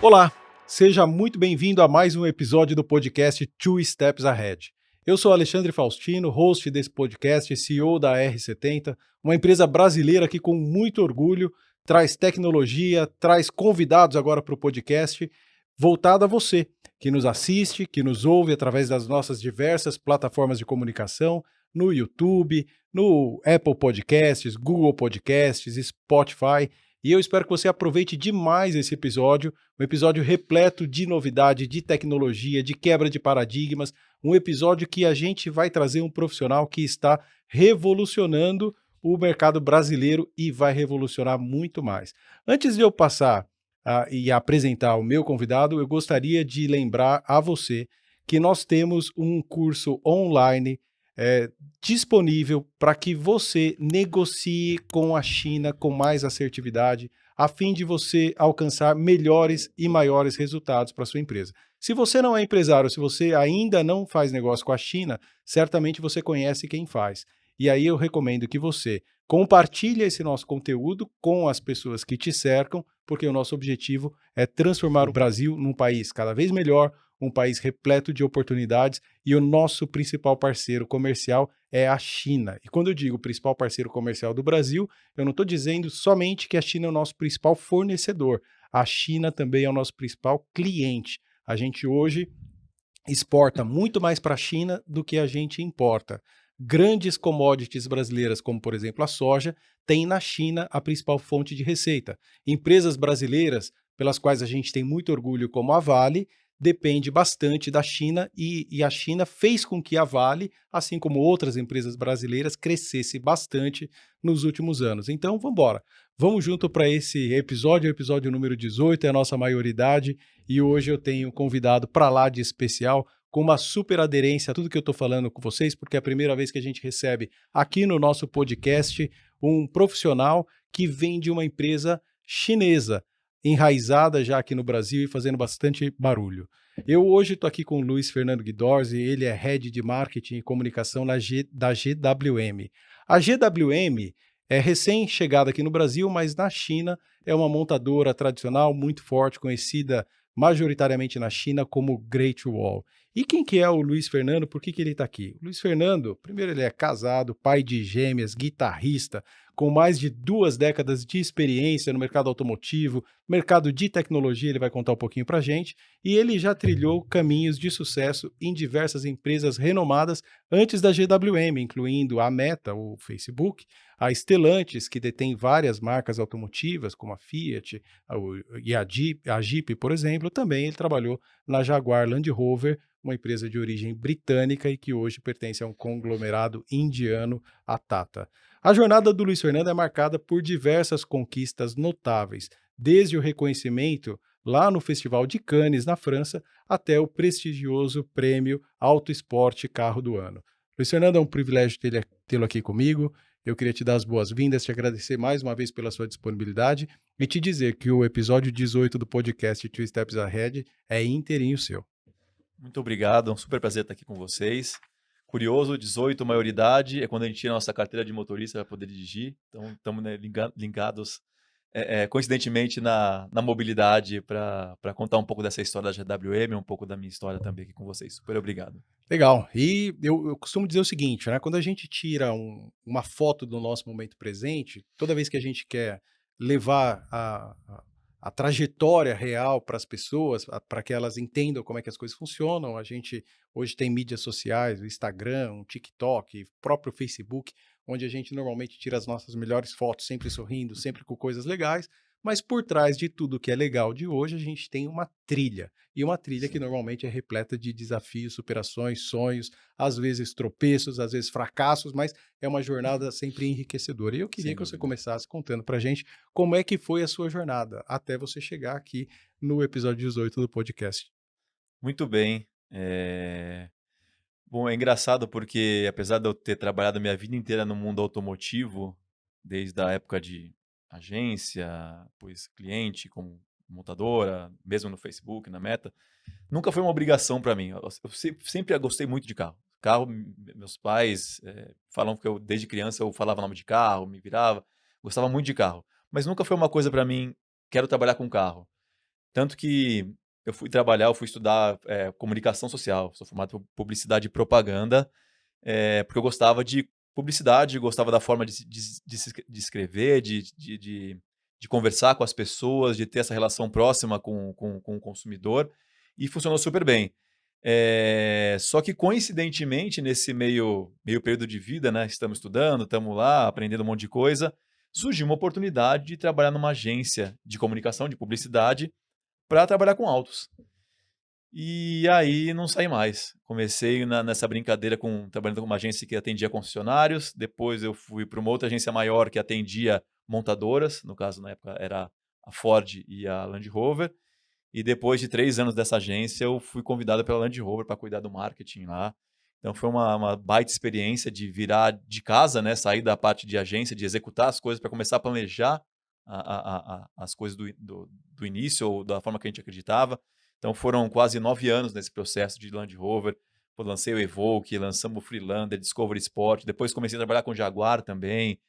Olá, seja muito bem-vindo a mais um episódio do podcast Two Steps Ahead. Eu sou Alexandre Faustino, host desse podcast e CEO da R70, uma empresa brasileira que com muito orgulho traz tecnologia, traz convidados agora para o podcast, voltado a você, que nos assiste, que nos ouve através das nossas diversas plataformas de comunicação, no YouTube, no Apple Podcasts, Google Podcasts, Spotify, e eu espero que você aproveite demais esse episódio, um episódio repleto de novidade, de tecnologia, de quebra de paradigmas, um episódio que a gente vai trazer um profissional que está revolucionando o mercado brasileiro e vai revolucionar muito mais. Antes de eu passar e apresentar o meu convidado, eu gostaria de lembrar a você que nós temos um curso online é, disponível para que você negocie com a China com mais assertividade, a fim de você alcançar melhores e maiores resultados para sua empresa. Se você não é empresário, se você ainda não faz negócio com a China, certamente você conhece quem faz. E aí eu recomendo que você compartilhe esse nosso conteúdo com as pessoas que te cercam, porque o nosso objetivo é transformar o Brasil num país cada vez melhor, um país repleto de oportunidades, e o nosso principal parceiro comercial é a China. E quando eu digo principal parceiro comercial do Brasil, eu não estou dizendo somente que a China é o nosso principal fornecedor. A China também é o nosso principal cliente. A gente hoje exporta muito mais para a China do que a gente importa. Grandes commodities brasileiras, como por exemplo a soja, têm na China a principal fonte de receita. Empresas brasileiras, pelas quais a gente tem muito orgulho, como a Vale, depende bastante da China e a China fez com que a Vale, assim como outras empresas brasileiras, crescesse bastante nos últimos anos. Então, vamos embora. Vamos junto para esse episódio, o episódio número 18, é a nossa maioridade, e hoje eu tenho convidado para lá de especial, com uma super aderência a tudo que eu estou falando com vocês, porque é a primeira vez que a gente recebe aqui no nosso podcast um profissional que vem de uma empresa chinesa, enraizada já aqui no Brasil e fazendo bastante barulho. Eu hoje estou aqui com o Luiz Fernando Guidorzi, ele é Head de Marketing e Comunicação da GWM. A GWM é recém-chegada aqui no Brasil, mas na China é uma montadora tradicional muito forte, conhecida majoritariamente na China como Great Wall. E quem que é o Luiz Fernando? Por que ele está aqui? O Luiz Fernando, primeiro ele é casado, pai de gêmeas, guitarrista, com mais de 2 décadas de experiência no mercado automotivo, mercado de tecnologia, ele vai contar um pouquinho para a gente, e ele já trilhou caminhos de sucesso em diversas empresas renomadas antes da GWM, incluindo a Meta, o Facebook, a Stellantis, que detém várias marcas automotivas, como a Fiat e a Jeep, por exemplo. Também ele trabalhou na Jaguar Land Rover, uma empresa de origem britânica e que hoje pertence a um conglomerado indiano, a Tata. A jornada do Luiz Fernando é marcada por diversas conquistas notáveis, desde o reconhecimento lá no Festival de Cannes, na França, até o prestigioso prêmio Auto Esporte Carro do Ano. Luiz Fernando, é um privilégio tê-lo aqui comigo. Eu queria te dar as boas-vindas, te agradecer mais uma vez pela sua disponibilidade e te dizer que o episódio 18 do podcast Two Steps Ahead é inteirinho seu. Muito obrigado, é um super prazer estar aqui com vocês. Curioso, 18, maioridade, é quando a gente tira a nossa carteira de motorista para poder dirigir. Então, estamos ligados, coincidentemente, na mobilidade para contar um pouco dessa história da GWM, um pouco da minha história também aqui com vocês. Super obrigado. Legal. E eu costumo dizer o seguinte, né? Quando a gente tira uma foto do nosso momento presente, toda vez que a gente quer levar a trajetória real para as pessoas, para que elas entendam como é que as coisas funcionam, a gente hoje tem mídias sociais, o Instagram, o TikTok, o próprio Facebook, onde a gente normalmente tira as nossas melhores fotos, sempre sorrindo, sempre com coisas legais, mas por trás de tudo que é legal de hoje, a gente tem uma trilha. E uma trilha que Sim, normalmente é repleta de desafios, superações, sonhos, às vezes tropeços, às vezes fracassos, mas é uma jornada sempre enriquecedora. E eu queria sem que você dúvida. começasse contando pra gente como é que foi a sua jornada até você chegar aqui no episódio 18 do podcast. Muito bem. Bom, é engraçado porque, apesar de eu ter trabalhado a minha vida inteira no mundo automotivo, desde a época de agência, pois cliente, como montadora, mesmo no Facebook, na Meta, nunca foi uma obrigação para mim. Eu sempre gostei muito de carro. Carro, meus pais falam que eu, desde criança, eu falava nome de carro, me virava, gostava muito de carro. Mas nunca foi uma coisa para mim, quero trabalhar com carro. Tanto que eu fui estudar comunicação social, sou formado em publicidade e propaganda, porque eu gostava de publicidade, gostava da forma de escrever, de conversar com as pessoas, de ter essa relação próxima com o consumidor, e funcionou super bem. Só que, coincidentemente, nesse meio período de vida, né, estamos estudando, estamos lá, aprendendo um monte de coisa, surgiu uma oportunidade de trabalhar numa agência de comunicação, de publicidade, para trabalhar com autos. E aí não saí mais. Comecei nessa brincadeira trabalhando com uma agência que atendia concessionários, depois eu fui para uma outra agência maior que atendia montadoras, no caso na época era a Ford e a Land Rover, e depois de 3 anos dessa agência eu fui convidado pela Land Rover para cuidar do marketing lá. Então foi uma baita experiência de virar de casa, né, sair da parte de agência, de executar as coisas para começar a planejar as coisas do início ou da forma que a gente acreditava. Então foram quase 9 anos nesse processo de Land Rover. Eu lancei o Evoque, lançamos o Freelander, Discovery Sport, depois comecei a trabalhar com Jaguar também,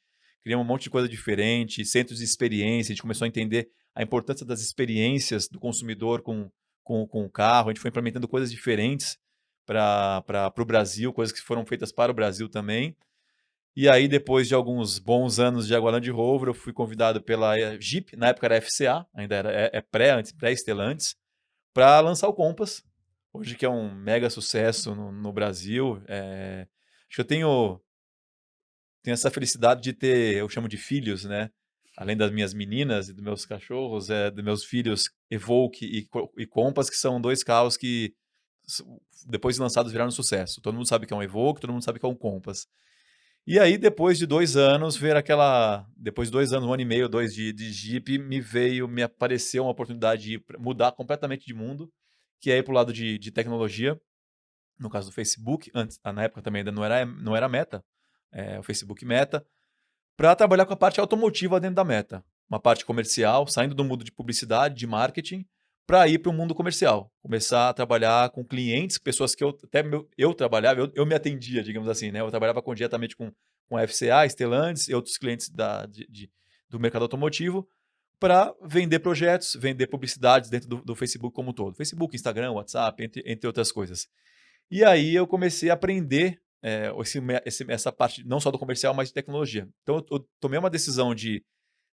criamos um monte de coisa diferente, centros de experiência, a gente começou a entender a importância das experiências do consumidor com o carro, a gente foi implementando coisas diferentes para o Brasil, coisas que foram feitas para o Brasil também. E aí, depois de alguns bons anos de Jaguar Land Rover, eu fui convidado pela Jeep, na época era FCA, ainda era pré-Stellantis, para lançar o Compass, hoje que é um mega sucesso no Brasil. Acho que tenho essa felicidade de ter, eu chamo de filhos, né? Além das minhas meninas e dos meus cachorros, dos meus filhos Evoque e Compass, que são 2 carros que, depois de lançados, viraram sucesso. Todo mundo sabe que é um Evoque, todo mundo sabe que é um Compass. E aí, depois de 2 anos, depois de 2 anos, 1 ano e meio, 2 de Jeep, me apareceu uma oportunidade de mudar completamente de mundo, que é ir para o lado de tecnologia, no caso do Facebook, antes, na época também ainda não era Meta, o Facebook Meta, para trabalhar com a parte automotiva dentro da Meta. Uma parte comercial, saindo do mundo de publicidade, de marketing, para ir para o mundo comercial. Começar a trabalhar com clientes, pessoas que eu trabalhava, eu me atendia, digamos assim, né? Eu trabalhava diretamente com a FCA, Stellantis e outros clientes do mercado automotivo, para vender projetos, vender publicidades dentro do Facebook como um todo. Facebook, Instagram, WhatsApp, entre outras coisas. E aí eu comecei a aprender essa parte não só do comercial, mas de tecnologia. Então eu tomei uma decisão de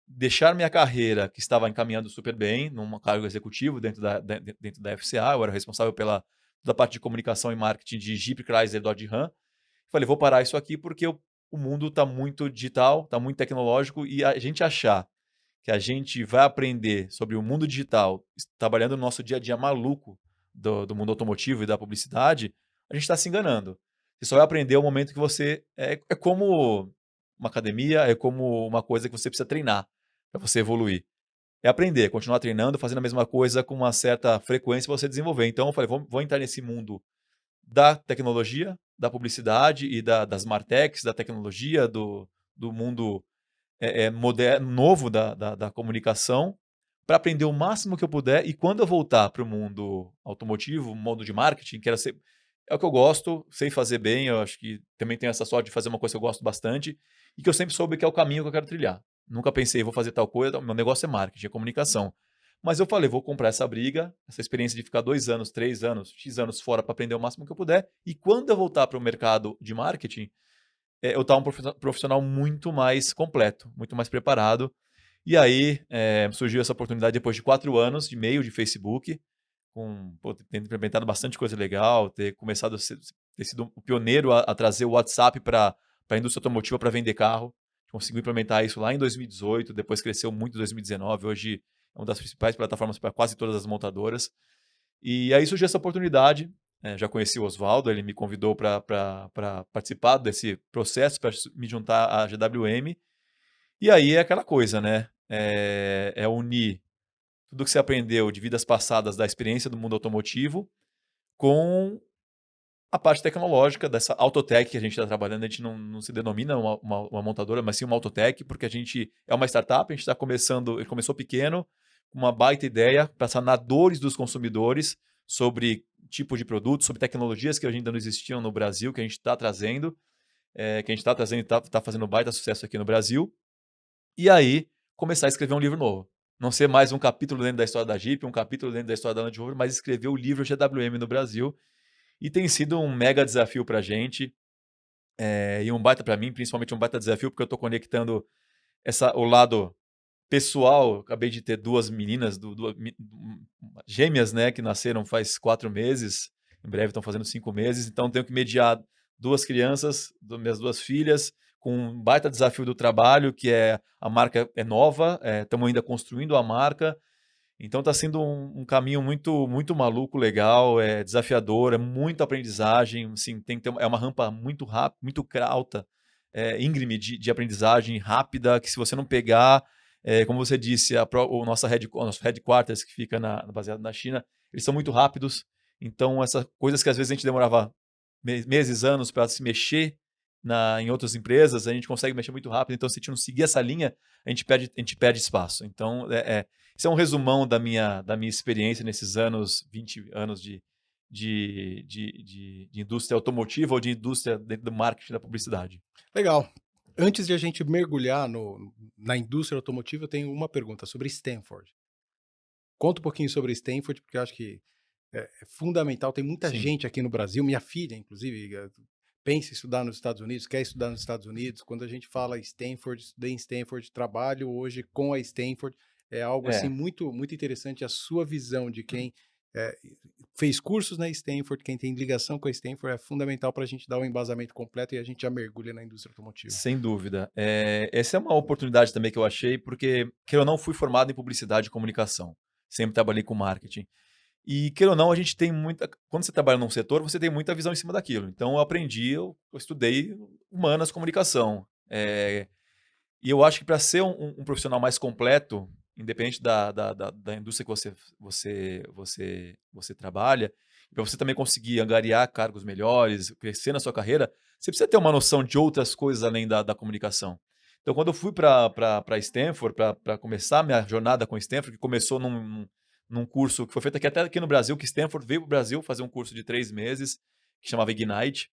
deixar minha carreira, que estava encaminhando super bem, num cargo executivo dentro da FCA, eu era responsável pela toda a parte de comunicação e marketing de Jeep, Chrysler, Dodge Ram. Falei, vou parar isso aqui porque o mundo está muito digital, está muito tecnológico, e a gente achar que a gente vai aprender sobre o mundo digital, trabalhando no nosso dia a dia maluco do mundo automotivo e da publicidade, a gente está se enganando. Você só vai aprender o momento que você. É como uma academia, é como uma coisa que você precisa treinar para você evoluir. É aprender, continuar treinando, fazendo a mesma coisa com uma certa frequência para você desenvolver. Então, eu falei, vou entrar nesse mundo da tecnologia, da publicidade e das martechs, da tecnologia, do mundo moderno, novo da comunicação, para aprender o máximo que eu puder. E quando eu voltar para o mundo automotivo, mundo de marketing, quero ser. É o que eu gosto, sei fazer bem, eu acho que também tenho essa sorte de fazer uma coisa que eu gosto bastante e que eu sempre soube que é o caminho que eu quero trilhar. Nunca pensei, vou fazer tal coisa, meu negócio é marketing, é comunicação. Mas eu falei, vou comprar essa briga, essa experiência de ficar 2 anos, 3 anos, X anos fora para aprender o máximo que eu puder. E quando eu voltar para o mercado de marketing, eu estava um profissional muito mais completo, muito mais preparado. E aí surgiu essa oportunidade depois de 4 anos e meio de Facebook, tendo implementado bastante coisa legal, ter sido o pioneiro a trazer o WhatsApp para a indústria automotiva para vender carro. Conseguiu implementar isso lá em 2018, depois cresceu muito em 2019, hoje é uma das principais plataformas para quase todas as montadoras. E aí surgiu essa oportunidade. Já conheci o Oswaldo, ele me convidou para participar desse processo, para me juntar à GWM. E aí é aquela coisa, né? É unir tudo que você aprendeu de vidas passadas, da experiência do mundo automotivo, com a parte tecnológica dessa autotech que a gente está trabalhando. A gente não se denomina uma montadora, mas sim uma autotech, porque a gente é uma startup, a gente está começando, ele começou pequeno, com uma baita ideia, para sanar dores dos consumidores sobre tipo de produto, sobre tecnologias que ainda não existiam no Brasil, que a gente está trazendo, que a gente está trazendo e está fazendo baita sucesso aqui no Brasil. E aí, começar a escrever um livro novo. não ser mais um capítulo dentro da história da Jeep, um capítulo dentro da história da Land Rover, mas escrever o livro GWM no Brasil. E tem sido um mega desafio para a gente, e um baita para mim, principalmente um baita desafio, porque eu estou conectando o lado pessoal. Acabei de ter duas meninas, gêmeas, né, que nasceram faz 4 meses, em breve estão fazendo 5 meses, então tenho que mediar duas crianças, minhas duas filhas, com um baita desafio do trabalho, que é a marca é nova, estamos ainda construindo a marca, então está sendo um caminho muito, muito maluco, legal, é desafiador, é muita aprendizagem, assim, tem que ter, é uma rampa muito rápida, muito alta, íngreme de aprendizagem rápida, que se você não pegar, como você disse, o nosso headquarters, que fica baseado na China, eles são muito rápidos, então essas coisas que às vezes a gente demorava meses, anos para se mexer em outras empresas, a gente consegue mexer muito rápido, então se a gente não seguir essa linha, a gente perde espaço. Então, isso é um resumão da minha experiência nesses 20 anos de indústria automotiva ou de indústria dentro do marketing da publicidade. Legal. Antes de a gente mergulhar na indústria automotiva, eu tenho uma pergunta sobre Stanford. Conta um pouquinho sobre Stanford, porque eu acho que é fundamental. Tem muita Sim. gente aqui no Brasil, minha filha, inclusive, pensa em estudar nos Estados Unidos, quer estudar nos Estados Unidos. Quando a gente fala Stanford, estudei em Stanford, trabalho hoje com a Stanford, é algo assim É, muito, muito interessante. A sua visão de quem é, fez cursos na Stanford, quem tem ligação com a Stanford, é fundamental para a gente dar o embasamento completo e a gente já mergulha na indústria automotiva. sem dúvida. Essa é uma oportunidade também que eu achei, porque que eu não fui formado em publicidade e comunicação. Sempre trabalhei com marketing. E, queira ou não, a gente tem muita. Quando você trabalha num setor, você tem muita visão em cima daquilo. Então, eu estudei humanas, comunicação. E eu acho que para ser um profissional mais completo, independente da indústria que você trabalha, para você também conseguir angariar cargos melhores, crescer na sua carreira, você precisa ter uma noção de outras coisas além da comunicação. Então, quando eu fui para Stanford, para começar a minha jornada com Stanford, que começou num curso que foi feito até aqui no Brasil, que Stanford veio para o Brasil fazer um curso de 3 meses, que chamava Ignite.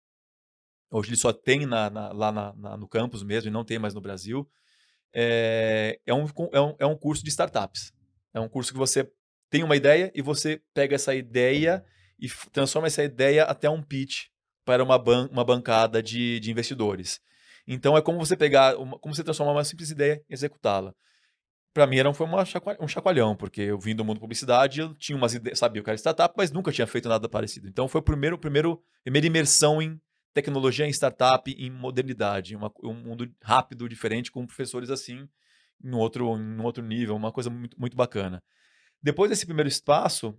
Hoje ele só tem lá no campus mesmo, e não tem mais no Brasil. É um curso de startups. É um curso que você tem uma ideia e você pega essa ideia e transforma essa ideia até um pitch para uma bancada de investidores. Então é como você como você transformar uma simples ideia e executá-la. Para mim foi um chacoalhão, porque eu vim do mundo de publicidade, eu tinha umas ideias, sabia que era startup, mas nunca tinha feito nada parecido. Então foi a primeira imersão em tecnologia, em startup, em modernidade, um mundo rápido, diferente, com professores assim, em um outro nível, uma coisa muito, muito bacana. Depois desse primeiro espaço,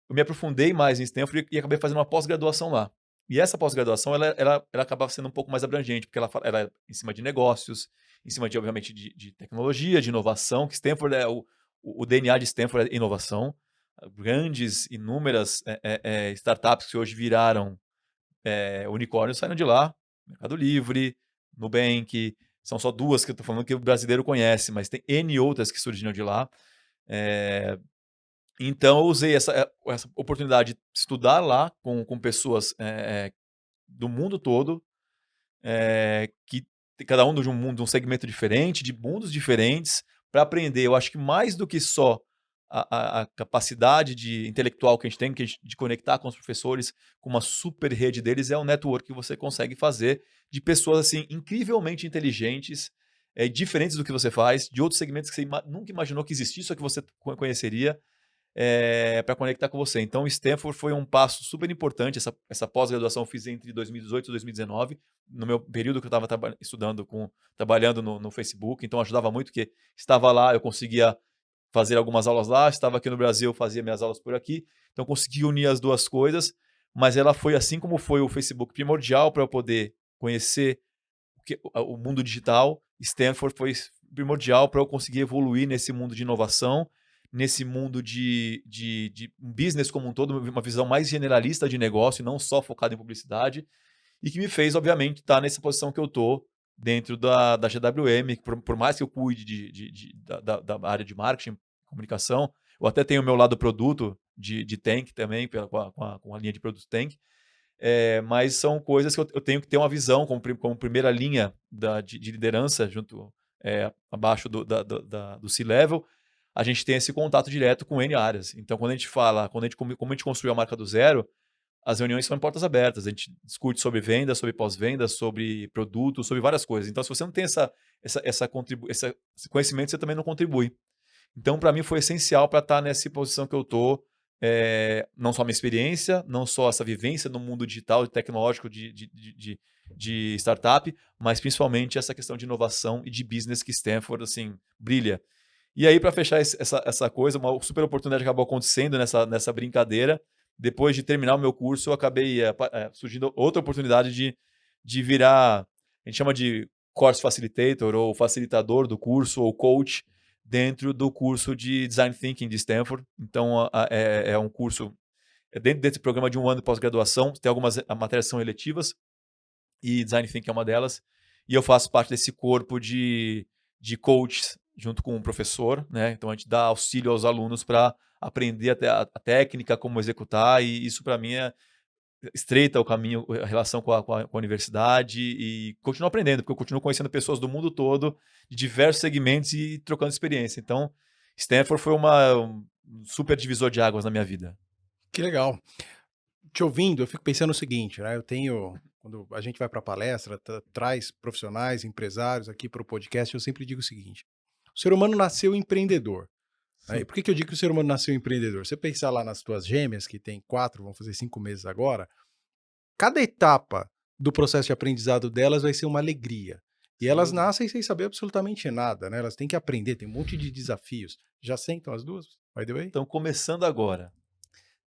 eu me aprofundei mais em Stanford e acabei fazendo uma pós-graduação lá. E essa pós-graduação, ela acabava sendo um pouco mais abrangente, porque ela é em cima de negócios, em cima obviamente, de tecnologia, de inovação, que Stanford o DNA de Stanford é inovação. Grandes, inúmeras startups que hoje viraram unicórnios saíram de lá. Mercado Livre, Nubank, são só duas que eu estou falando que o brasileiro conhece, mas tem N outras que surgiram de lá. Então, eu usei essa oportunidade de estudar lá com pessoas do mundo todo, que cada um de um segmento diferente, de mundos diferentes, para aprender. Eu acho que mais do que só a capacidade intelectual que a gente tem, de conectar com os professores, com uma super rede deles, é o network que você consegue fazer de pessoas assim incrivelmente inteligentes, diferentes do que você faz, de outros segmentos que você nunca imaginou que existisse, só que você conheceria para conectar com você. Então, o Stanford foi um passo super importante. Essa pós-graduação eu fiz entre 2018 e 2019, no meu período que eu estava trabalhando no Facebook. Então, ajudava muito, porque estava lá, eu conseguia fazer algumas aulas lá, estava aqui no Brasil, fazia minhas aulas por aqui. Então, consegui unir as duas coisas. Mas ela foi, assim como foi o Facebook, primordial para eu poder conhecer o mundo digital. Stanford foi primordial para eu conseguir evoluir nesse mundo de inovação, nesse mundo de business como um todo, uma visão mais generalista de negócio, não só focada em publicidade, e que me fez, obviamente, estar nessa posição que eu estou dentro da GWM, por mais que eu cuide da área de marketing, comunicação, eu até tenho o meu lado produto de Tank também, com a linha de produto Tank, mas são coisas que eu tenho que ter uma visão como primeira linha de liderança, abaixo do C-Level, a gente tem esse contato direto com N áreas. Então, quando a gente fala, como a gente construiu a marca do zero, as reuniões são em portas abertas. A gente discute sobre venda, sobre pós-venda, sobre produto, sobre várias coisas. Então, se você não tem esse conhecimento, você também não contribui. Então, para mim, foi essencial para estar nessa posição que eu estou. Não só a minha experiência, não só essa vivência no mundo digital e tecnológico de startup, mas principalmente essa questão de inovação e de business que Stanford assim, brilha. E aí, para fechar essa coisa, uma super oportunidade acabou acontecendo nessa brincadeira. Depois de terminar o meu curso, eu acabei surgindo outra oportunidade de virar, a gente chama de course facilitator ou facilitador do curso ou coach dentro do curso de Design Thinking de Stanford. Então, é um curso, dentro desse programa de 1 ano de pós-graduação, tem algumas matérias que são eletivas e Design Thinking é uma delas. E eu faço parte desse corpo de coaches junto com um professor, né? Então, a gente dá auxílio aos alunos para aprender a técnica, como executar, e isso para mim estreita o caminho, a relação com a universidade e continuo aprendendo, porque eu continuo conhecendo pessoas do mundo todo, de diversos segmentos e trocando experiência. Então, Stanford foi um super divisor de águas na minha vida. Que legal. Te ouvindo, eu fico pensando o seguinte, né? Quando a gente vai para palestra, traz profissionais, empresários aqui para o podcast, eu sempre digo o seguinte: o ser humano nasceu empreendedor. Né? E por que eu digo que o ser humano nasceu empreendedor? Você pensar lá nas tuas gêmeas, que tem 4, vão fazer 5 meses agora, cada etapa do processo de aprendizado delas vai ser uma alegria. E Sem elas dúvida. nascem sem saber absolutamente nada, né? Elas têm que aprender, tem um monte de desafios. Já sentam as duas, by the way? Então, começando agora,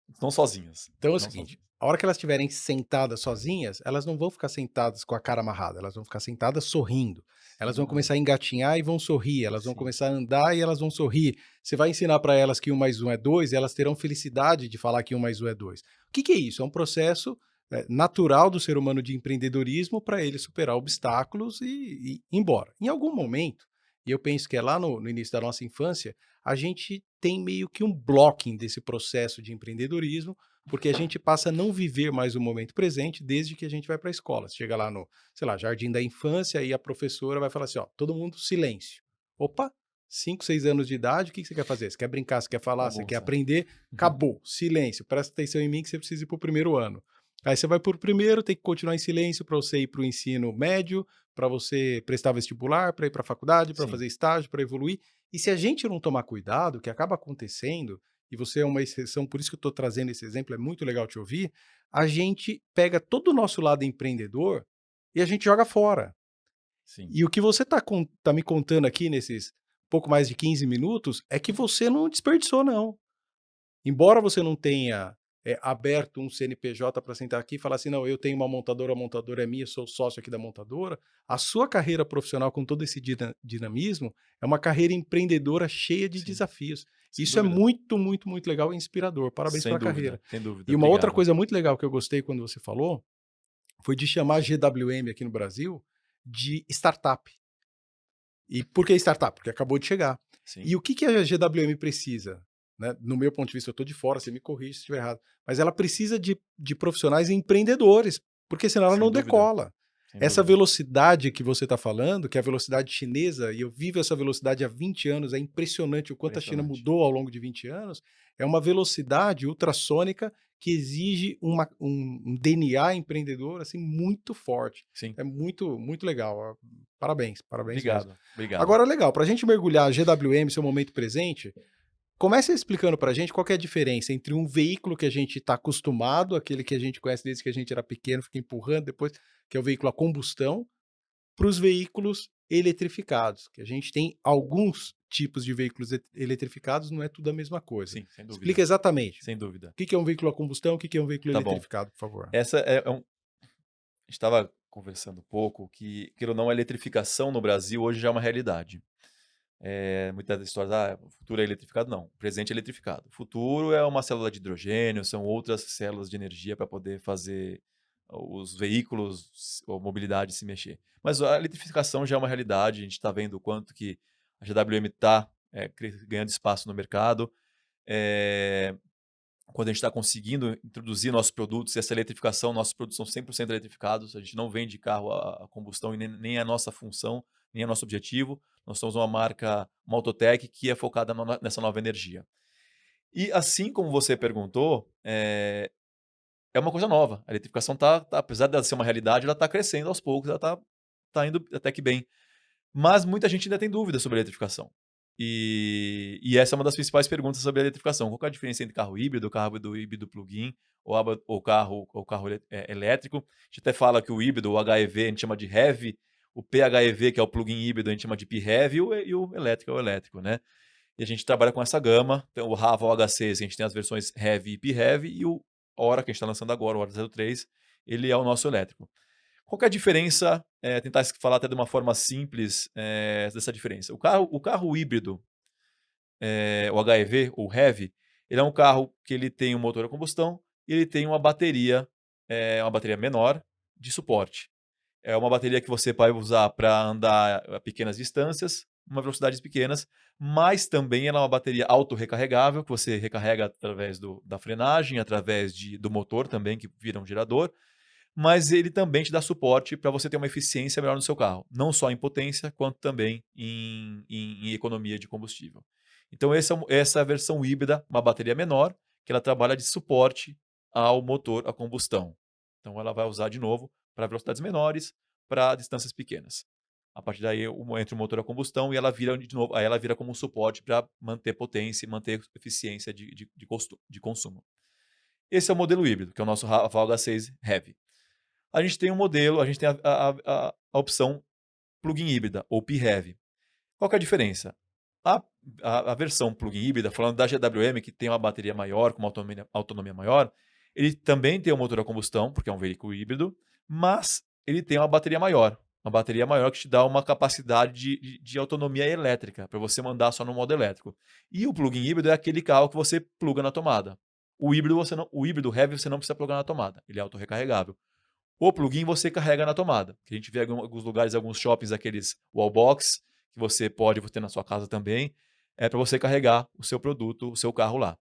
estão sozinhas. Então é o Não seguinte, sozinhas. a hora que elas estiverem sentadas sozinhas, elas não vão ficar sentadas com a cara amarrada, elas vão ficar sentadas sorrindo. Elas vão Sim, começar a engatinhar e vão sorrir, elas vão sim, começar a andar e elas vão sorrir. Você vai ensinar para elas que 1 mais 1 é 2 e elas terão felicidade de falar que 1 mais 1 é 2. O que é isso? É um processo natural do ser humano de empreendedorismo para ele superar obstáculos e ir embora. Em algum momento, e eu penso que é lá no início da nossa infância, a gente tem meio que um blocking desse processo de empreendedorismo, porque a gente passa a não viver mais o momento presente desde que a gente vai para a escola. Você chega lá no, sei lá, jardim da infância e a professora vai falar assim, ó, todo mundo silêncio. Opa, 5, 6 anos de idade, o que você quer fazer? Você quer brincar, você quer falar, você quer bagunça. aprender? Acabou, silêncio, presta atenção em mim que você precisa ir para o primeiro ano. Aí você vai para o primeiro, tem que continuar em silêncio para você ir para o ensino médio, para você prestar vestibular, para ir para a faculdade, para Sim, fazer estágio, para evoluir. E se a gente não tomar cuidado, o que acaba acontecendo, e você é uma exceção, por isso que eu estou trazendo esse exemplo, é muito legal te ouvir, a gente pega todo o nosso lado empreendedor e a gente joga fora. sim. E o que você tá me contando aqui nesses pouco mais de 15 minutos é que você não desperdiçou, não. Embora você não tenha aberto um CNPJ para sentar aqui e falar assim, não, eu tenho uma montadora, a montadora é minha, sou sócio aqui da montadora, a sua carreira profissional com todo esse dinamismo é uma carreira empreendedora cheia de Sim, desafios. sem Isso é dúvida. muito, muito, muito legal e inspirador. Parabéns Sem pela dúvida, carreira. sem dúvida. E uma outra Obrigado. coisa muito legal que eu gostei quando você falou foi de chamar a GWM aqui no Brasil de startup. E por que startup? Porque acabou de chegar. Sim, E o que a GWM precisa? Né? No meu ponto de vista, eu estou de fora, você me corrige se estiver errado. Mas ela precisa de profissionais empreendedores, porque senão ela sem não dúvida, decola. sem Essa dúvida. velocidade que você está falando, que é a velocidade chinesa, e eu vivo essa velocidade há 20 anos, é impressionante o quanto a China Impressionante. mudou ao longo de 20 anos, é uma velocidade ultrassônica que exige um DNA empreendedor assim muito forte. Sim, É muito, muito legal. Parabéns, parabéns mesmo. obrigado, obrigado. Agora, legal, para a gente mergulhar a GWM, seu momento presente, comece explicando para a gente qual que é a diferença entre um veículo que a gente está acostumado, aquele que a gente conhece desde que a gente era pequeno, fica empurrando, depois, que é o veículo a combustão, para os veículos eletrificados, que a gente tem alguns tipos de veículos eletrificados, não é tudo a mesma coisa. Sim, sem Explica dúvida, exatamente sem dúvida. o que é um veículo a combustão, o que é um veículo Tá bom. eletrificado, por favor. Essa é um A gente estava conversando um pouco que, queira ou não, a eletrificação no Brasil hoje já é uma realidade. Muitas das histórias, o futuro é eletrificado. Não, o presente é eletrificado. O futuro é uma célula de hidrogênio, são outras células de energia para poder fazer os veículos ou mobilidade se mexer. Mas a eletrificação já é uma realidade, a gente está vendo o quanto que a GWM está ganhando espaço no mercado. É, Quando a gente está conseguindo introduzir nossos produtos, essa eletrificação, nossos produtos são 100% eletrificados, a gente não vende carro a combustão e nem a nossa função nem é nosso objetivo. Nós somos uma marca, uma Autotech, que é focada nessa nova energia. E assim como você perguntou, é uma coisa nova. A eletrificação apesar dela ser uma realidade, ela está crescendo aos poucos, ela tá indo até que bem. Mas muita gente ainda tem dúvida sobre a eletrificação. E essa é uma das principais perguntas sobre a eletrificação. Qual que é a diferença entre carro híbrido plug-in ou carro elétrico? A gente até fala que o híbrido, o HEV, a gente chama de HEV, o PHEV, que é o plug-in híbrido, a gente chama de PHEV, e o elétrico é o elétrico, né? E a gente trabalha com essa gama. Então, o Rava, o H6, a gente tem as versões HEV e PHEV, e o Hora, que a gente está lançando agora, o Hora 03, ele é o nosso elétrico. Qual que é a diferença? Tentar falar até de uma forma simples dessa diferença. O carro híbrido, o HEV ou HEV, ele é um carro que ele tem um motor a combustão e ele tem uma bateria menor de suporte. É uma bateria que você vai usar para andar a pequenas distâncias, uma velocidades pequenas, mas também ela é uma bateria autorrecarregável, que você recarrega através da frenagem, através do motor também, que vira um gerador, mas ele também te dá suporte para você ter uma eficiência melhor no seu carro, não só em potência, quanto também em economia de combustível. Então, essa é a versão híbrida, uma bateria menor, que ela trabalha de suporte ao motor a combustão. Então, ela vai usar de novo para velocidades menores, para distâncias pequenas. A partir daí, entra o motor a combustão e ela vira de novo, aí ela vira como um suporte para manter potência e manter eficiência de consumo. Esse é o modelo híbrido, que é o nosso Raval H6 Heavy. A gente tem um modelo, a gente tem a opção plug-in híbrida, ou PHEV. Qual que é a diferença? A versão plug-in híbrida, falando da GWM, que tem uma bateria maior, com uma autonomia maior, ele também tem um motor a combustão, porque é um veículo híbrido, mas ele tem uma bateria maior. Uma bateria maior que te dá uma capacidade de autonomia elétrica, para você mandar só no modo elétrico. E o plug-in híbrido é aquele carro que você pluga na tomada. O híbrido heavy você não precisa plugar na tomada, ele é autorrecarregável. O plugin você carrega na tomada. Que a gente vê em alguns lugares, alguns shoppings, aqueles wallbox, que você pode ter na sua casa também, para você carregar o seu produto, o seu carro lá.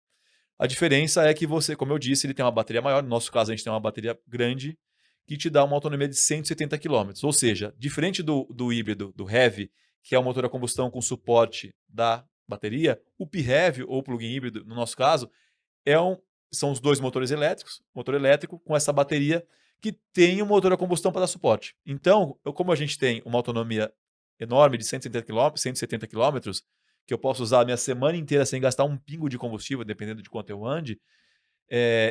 A diferença é que você, como eu disse, ele tem uma bateria maior. No nosso caso, a gente tem uma bateria grande, que te dá uma autonomia de 170 km. Ou seja, diferente do híbrido, do Heavy, que é o motor a combustão com suporte da bateria, o PHEV, ou plug-in híbrido, no nosso caso, são os dois motores elétricos, motor elétrico com essa bateria que tem um motor a combustão para dar suporte. Então, como a gente tem uma autonomia enorme de 170 km, que eu posso usar a minha semana inteira sem gastar um pingo de combustível, dependendo de quanto eu ande,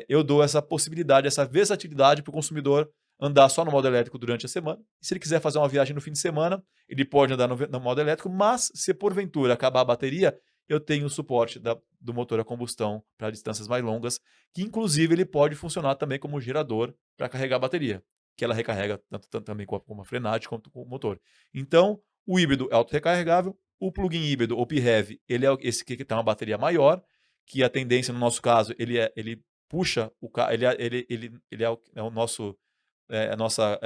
eu dou essa possibilidade, essa versatilidade para o consumidor andar só no modo elétrico durante a semana. E se ele quiser fazer uma viagem no fim de semana, ele pode andar no modo elétrico, mas se porventura acabar a bateria, eu tenho o suporte do motor a combustão para distâncias mais longas, que inclusive ele pode funcionar também como gerador para carregar a bateria, que ela recarrega tanto também com a frenagem quanto com o motor. Então, o híbrido é auto-recarregável, o plug-in híbrido, ou PHEV, ele é esse que tem uma bateria maior, que a tendência, no nosso caso, ele puxa o carro, ele é o nosso, a nossa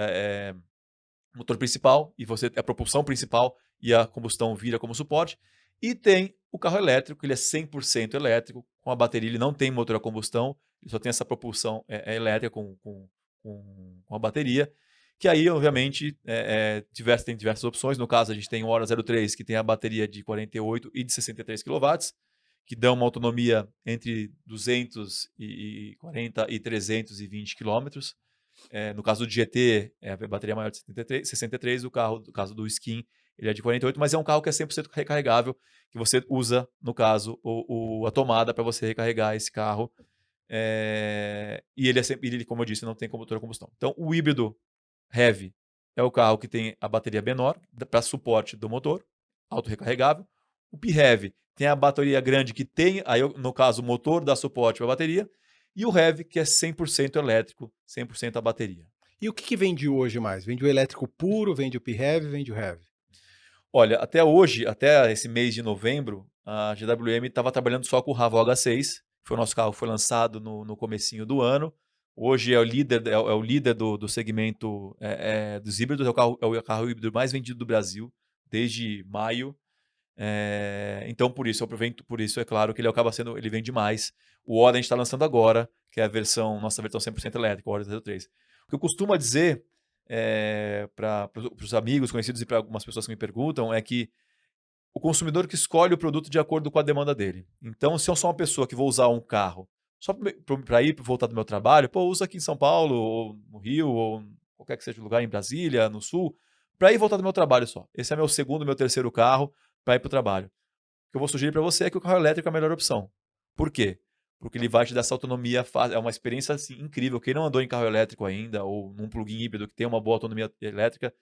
motor principal, e você é a propulsão principal, e a combustão vira como suporte. E tem o carro elétrico, ele é 100% elétrico, com a bateria, ele não tem motor a combustão, ele só tem essa propulsão elétrica com a bateria, que aí, obviamente, tem diversas opções. No caso, a gente tem o Hora 03, que tem a bateria de 48 e de 63 kW, que dão uma autonomia entre 240 e 320 km. No caso do GT, a bateria maior de 63, o caso do Skin, ele é de 48, mas é um carro que é 100% recarregável, que você usa, no caso, a tomada para você recarregar esse carro. E ele, como eu disse, não tem motor a combustão. Então, o híbrido Heavy é o carro que tem a bateria menor para suporte do motor, auto-recarregável. O PHEV tem a bateria grande que tem, aí, no caso, o motor dá suporte para a bateria. E o Heavy, que é 100% elétrico, 100% a bateria. E o que vende hoje mais? Vende o elétrico puro, vende o PHEV, vende o Heavy? Olha, até hoje, até esse mês de novembro, a GWM estava trabalhando só com o Raval H6, que foi o nosso carro que foi lançado no comecinho do ano. Hoje é o líder do segmento dos híbridos, é o carro híbrido mais vendido do Brasil, desde maio. Então, por isso, é claro que ele vende mais. O Hora a gente está lançando agora, que é nossa versão 100% elétrica, o Hora 03. O que eu costumo dizer para os amigos, conhecidos e para algumas pessoas que me perguntam, é que o consumidor que escolhe o produto de acordo com a demanda dele. Então, se eu sou uma pessoa que vou usar um carro só para ir e voltar do meu trabalho, pô, usa aqui em São Paulo, ou no Rio, ou qualquer que seja o lugar, em Brasília, no Sul, para ir e voltar do meu trabalho só. Esse é meu segundo, meu terceiro carro para ir para o trabalho. O que eu vou sugerir para você é que o carro elétrico é a melhor opção. Por quê? Porque ele vai te dar essa autonomia, é uma experiência assim, incrível. Quem não andou em carro elétrico ainda, ou num plug-in híbrido que tem uma boa autonomia elétrica,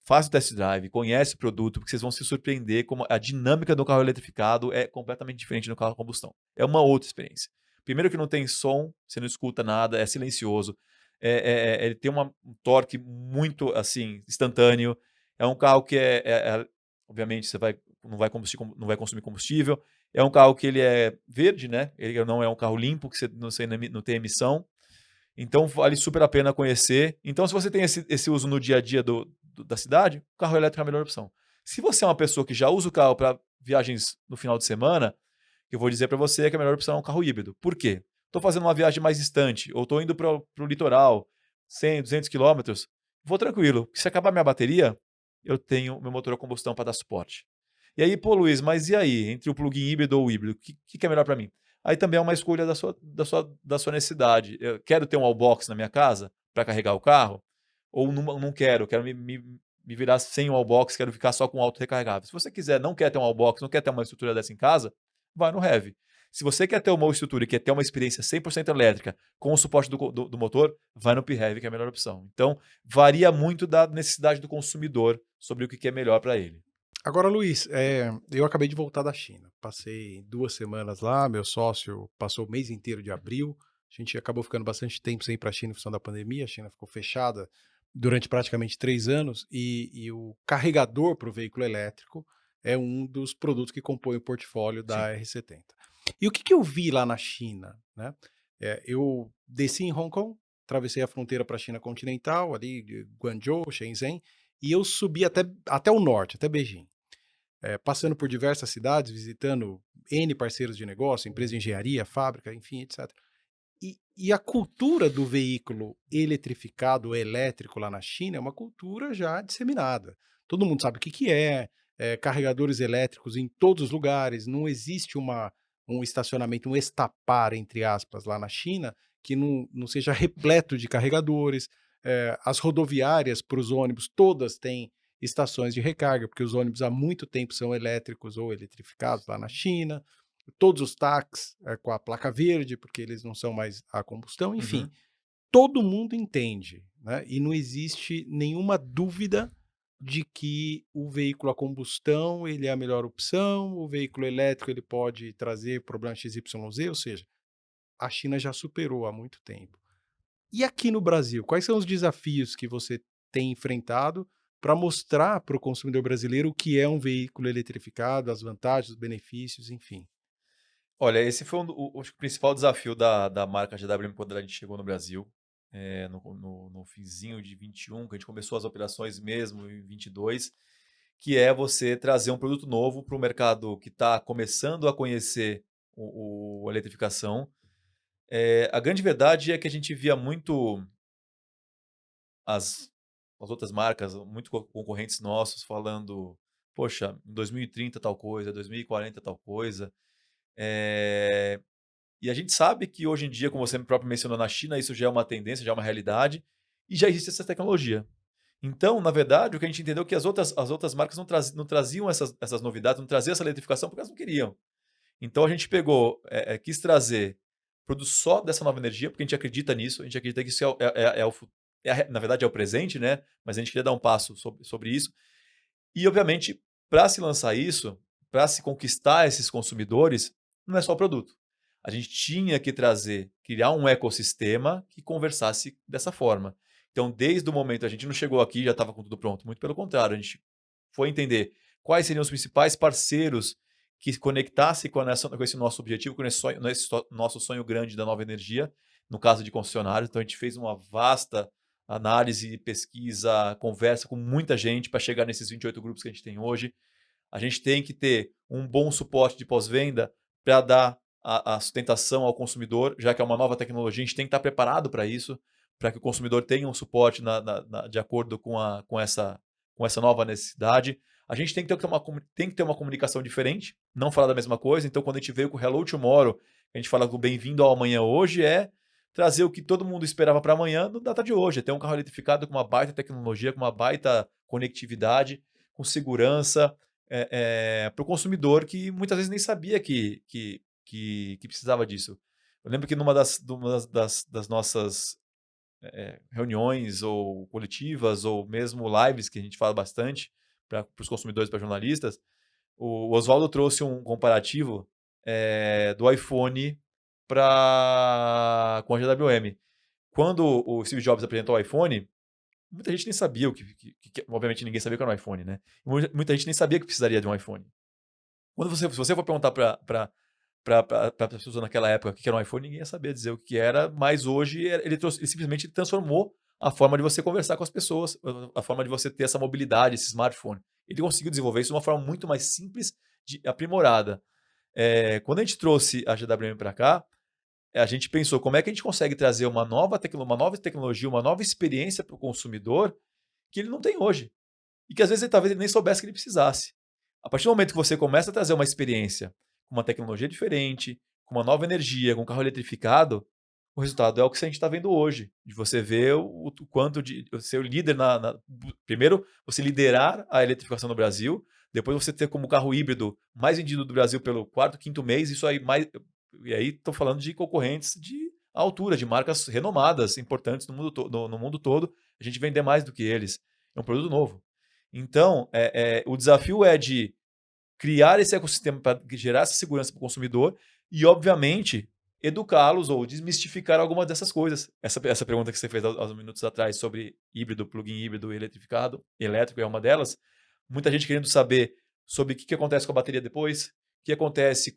faz o test drive, conhece o produto, porque vocês vão se surpreender como a dinâmica do carro eletrificado é completamente diferente do carro a combustão. É uma outra experiência. Primeiro que não tem som, você não escuta nada, é silencioso. Ele tem um torque muito assim instantâneo. É um carro que obviamente não vai consumir combustível. É um carro que ele é verde, né? Ele não é um carro limpo, que você não tem emissão. Então vale super a pena conhecer. Então, se você tem esse uso no dia a dia da cidade, o carro elétrico é a melhor opção. Se você é uma pessoa que já usa o carro para viagens no final de semana, eu vou dizer para você que a melhor opção é um carro híbrido. Por quê? Estou fazendo uma viagem mais distante, ou estou indo para o litoral, 100, 200 quilômetros, vou tranquilo. Se acabar minha bateria, eu tenho meu motor a combustão para dar suporte. E aí, pô, Luiz, mas e aí? Entre o plug-in híbrido ou o híbrido, o que é melhor para mim? Aí também é uma escolha da sua necessidade. Eu quero ter um wallbox na minha casa para carregar o carro? Ou não quero me virar sem o wallbox, quero ficar só com o auto recarregável. Se você quiser, não quer ter um wallbox, não quer ter uma estrutura dessa em casa, vai no Heavy. Se você quer ter uma estrutura e quer ter uma experiência 100% elétrica com o suporte do motor, vai no PHEV, que é a melhor opção. Então, varia muito da necessidade do consumidor sobre o que é melhor para ele. Agora, Luiz, eu acabei de voltar da China. Passei 2 semanas lá, meu sócio passou o mês inteiro de abril. A gente acabou ficando bastante tempo sem ir para a China em função da pandemia. A China ficou fechada durante praticamente 3 anos e o carregador para o veículo elétrico é um dos produtos que compõe o portfólio Sim. da R70. E o que eu vi lá na China, né? Eu desci em Hong Kong, atravessei a fronteira para a China continental, ali de Guangzhou, Shenzhen, e eu subi até o norte, até Beijing. Passando por diversas cidades, visitando N parceiros de negócio, empresa de engenharia, fábrica, enfim, etc. E a cultura do veículo eletrificado, elétrico lá na China é uma cultura já disseminada. Todo mundo sabe o que carregadores elétricos em todos os lugares, não existe um estacionamento, um estapar, entre aspas, lá na China, que não seja repleto de carregadores. As rodoviárias para os ônibus, todas têm estações de recarga, porque os ônibus há muito tempo são elétricos ou eletrificados lá na China. Todos os táxis com a placa verde, porque eles não são mais a combustão, enfim. Uhum. Todo mundo entende, né? E não existe nenhuma dúvida de que o veículo a combustão ele é a melhor opção, o veículo elétrico ele pode trazer problema XYZ, ou seja, a China já superou há muito tempo. E aqui no Brasil, quais são os desafios que você tem enfrentado para mostrar para o consumidor brasileiro o que é um veículo eletrificado, as vantagens, os benefícios, enfim? Olha, esse foi acho que o principal desafio da marca GWM quando a gente chegou no Brasil, no finzinho de 21, que a gente começou as operações mesmo em 22, que é você trazer um produto novo para o mercado que está começando a conhecer a eletrificação. A grande verdade é que a gente via muito as, as outras marcas, muito concorrentes nossos, falando, poxa, em 2030 tal coisa, 2040 tal coisa. Eh, E a gente sabe que hoje em dia, como você próprio mencionou, na China, isso já é uma tendência, já é uma realidade, e já existe essa tecnologia. Então, na verdade, o que a gente entendeu é que as outras marcas não traziam essas novidades, não traziam essa eletrificação porque elas não queriam. Então a gente pegou, quis trazer produtos só dessa nova energia, porque a gente acredita nisso, a gente acredita que isso é o na verdade é o presente, né? Mas a gente queria dar um passo sobre isso. E, obviamente, para se lançar isso, para se conquistar esses consumidores, não é só o produto. A gente tinha que criar um ecossistema que conversasse dessa forma. Então, desde o momento, a gente não chegou aqui e já estava com tudo pronto. Muito pelo contrário, a gente foi entender quais seriam os principais parceiros que se conectassem com esse nosso objetivo, com nosso sonho grande da nova energia, no caso de concessionários. Então, a gente fez uma vasta análise, pesquisa, conversa com muita gente para chegar nesses 28 grupos que a gente tem hoje. A gente tem que ter um bom suporte de pós-venda para dar a sustentação ao consumidor, já que é uma nova tecnologia, a gente tem que estar preparado para isso, para que o consumidor tenha um suporte de acordo com essa nova necessidade. A gente tem que tem que ter uma comunicação diferente, não falar da mesma coisa. Então, quando a gente veio com o Hello Tomorrow, a gente fala com o Bem-vindo ao Amanhã Hoje, é trazer o que todo mundo esperava para amanhã no data de hoje. É ter um carro eletrificado com uma baita tecnologia, com uma baita conectividade, com segurança, para o consumidor que muitas vezes nem sabia que precisava disso. Eu lembro que das nossas reuniões ou coletivas ou mesmo lives que a gente fala bastante para os consumidores, para jornalistas, o Oswaldo trouxe um comparativo do iPhone com a GWM. Quando o Steve Jobs apresentou o iPhone, muita gente nem sabia obviamente ninguém sabia o que era um iPhone, né? Muita gente nem sabia que precisaria de um iPhone. Se você for perguntar para as pessoas naquela época o que era um iPhone, ninguém ia saber dizer o que era, mas hoje ele simplesmente transformou a forma de você conversar com as pessoas, a forma de você ter essa mobilidade, esse smartphone. Ele conseguiu desenvolver isso de uma forma muito mais simples, aprimorada. Quando a gente trouxe a GWM para cá, a gente pensou como é que a gente consegue trazer uma nova tecnologia, uma nova experiência para o consumidor que ele não tem hoje. E que às vezes talvez ele nem soubesse que ele precisasse. A partir do momento que você começa a trazer uma experiência com uma tecnologia diferente, com uma nova energia, com um carro eletrificado, o resultado é o que a gente está vendo hoje. De você ver o quanto de ser o líder primeiro, você liderar a eletrificação no Brasil, depois você ter como carro híbrido mais vendido do Brasil pelo quarto, quinto mês, isso aí mais. E aí estou falando de concorrentes de altura, de marcas renomadas, importantes no mundo todo. A gente vender mais do que eles. É um produto novo. Então, o desafio é de criar esse ecossistema para gerar essa segurança para o consumidor e, obviamente, educá-los ou desmistificar algumas dessas coisas. Essa pergunta que você fez há uns minutos atrás sobre híbrido, plug-in híbrido e eletrificado, elétrico é uma delas. Muita gente querendo saber sobre o que acontece com a bateria depois, o que acontece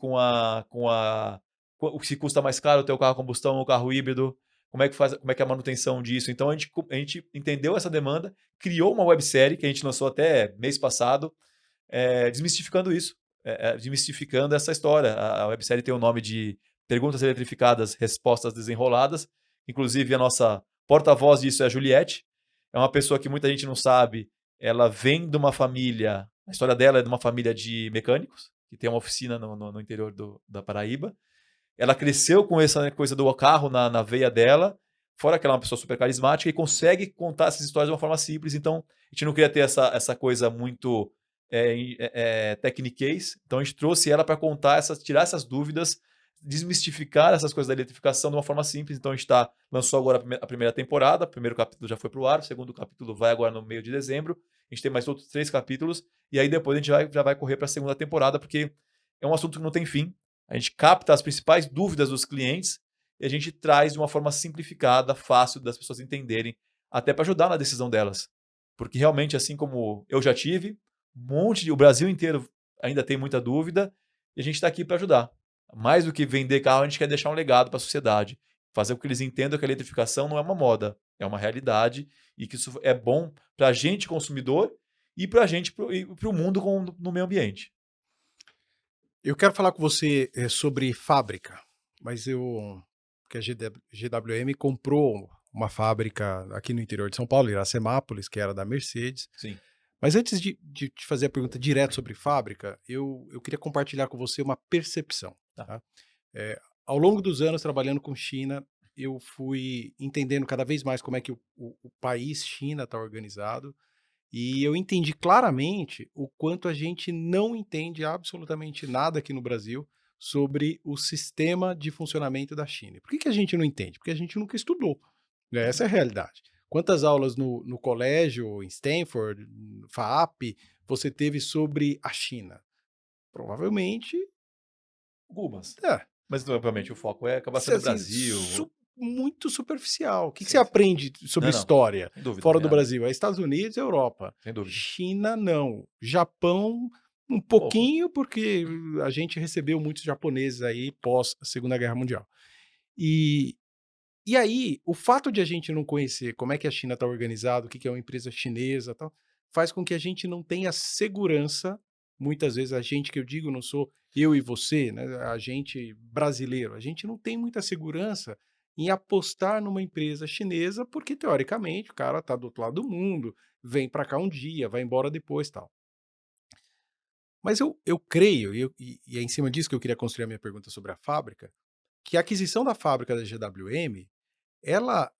se custa mais caro ter o carro a combustão ou o carro híbrido, como é que é a manutenção disso. Então, a gente entendeu essa demanda, criou uma websérie que a gente lançou até mês passado, desmistificando isso, desmistificando essa história. A websérie tem o nome de Perguntas Eletrificadas, Respostas Desenroladas. Inclusive, a nossa porta-voz disso é a Juliette. É uma pessoa que muita gente não sabe. Ela vem de uma família, a história dela é de uma família de mecânicos, que tem uma oficina no interior da Paraíba. Ela cresceu com essa coisa do carro na veia dela, fora que ela é uma pessoa super carismática e consegue contar essas histórias de uma forma simples. Então, a gente não queria ter essa coisa muito techniquez. Então, a gente trouxe ela para contar, tirar essas dúvidas, desmistificar essas coisas da eletrificação de uma forma simples. Então, a gente lançou agora a primeira temporada, o primeiro capítulo já foi para o ar, o segundo capítulo vai agora no meio de dezembro. A gente tem mais outros 3 capítulos, e aí depois a gente já vai correr para a segunda temporada, porque é um assunto que não tem fim. A gente capta as principais dúvidas dos clientes e a gente traz de uma forma simplificada, fácil das pessoas entenderem, até para ajudar na decisão delas. Porque realmente, assim como eu já tive, o Brasil inteiro ainda tem muita dúvida e a gente está aqui para ajudar. Mais do que vender carro, a gente quer deixar um legado para a sociedade, fazer com que eles entendam que a eletrificação não é uma moda, é uma realidade e que isso é bom para a gente, consumidor, e para a gente, para o mundo no meio ambiente. Eu quero falar com você sobre fábrica, mas porque a GWM comprou uma fábrica aqui no interior de São Paulo, Iracemápolis, que era da Mercedes. Sim. Mas antes de te fazer a pergunta direto sobre fábrica, eu queria compartilhar com você uma percepção. Tá? Ao longo dos anos trabalhando com China, eu fui entendendo cada vez mais como é que o país China está organizado, e eu entendi claramente o quanto a gente não entende absolutamente nada aqui no Brasil sobre o sistema de funcionamento da China. Por que a gente não entende? Porque a gente nunca estudou, né? Essa é a realidade. Quantas aulas no colégio, em Stanford, FAAP, você teve sobre a China? Provavelmente, Algumas. é. Mas, obviamente, o foco acaba sendo o Assim, Brasil. muito superficial. O que Sim, você sim. aprende sobre Não, história sem dúvida. fora do Brasil? É Estados Unidos e Europa. Sem dúvida. China, não. Japão, um Pouco. pouquinho, porque a gente recebeu muitos japoneses aí pós Segunda Guerra Mundial. E aí, o fato de a gente não conhecer como é que a China está organizada, o que é uma empresa chinesa e tal, faz com que a gente não tenha segurança. Muitas vezes a gente, que eu digo, não sou eu e você, né, a gente brasileiro, a gente não tem muita segurança em apostar numa empresa chinesa, porque teoricamente o cara está do outro lado do mundo, vem para cá um dia, vai embora depois, tal. Mas eu creio, e é em cima disso que eu queria construir a minha pergunta sobre a fábrica, que a aquisição da fábrica da GWM, ela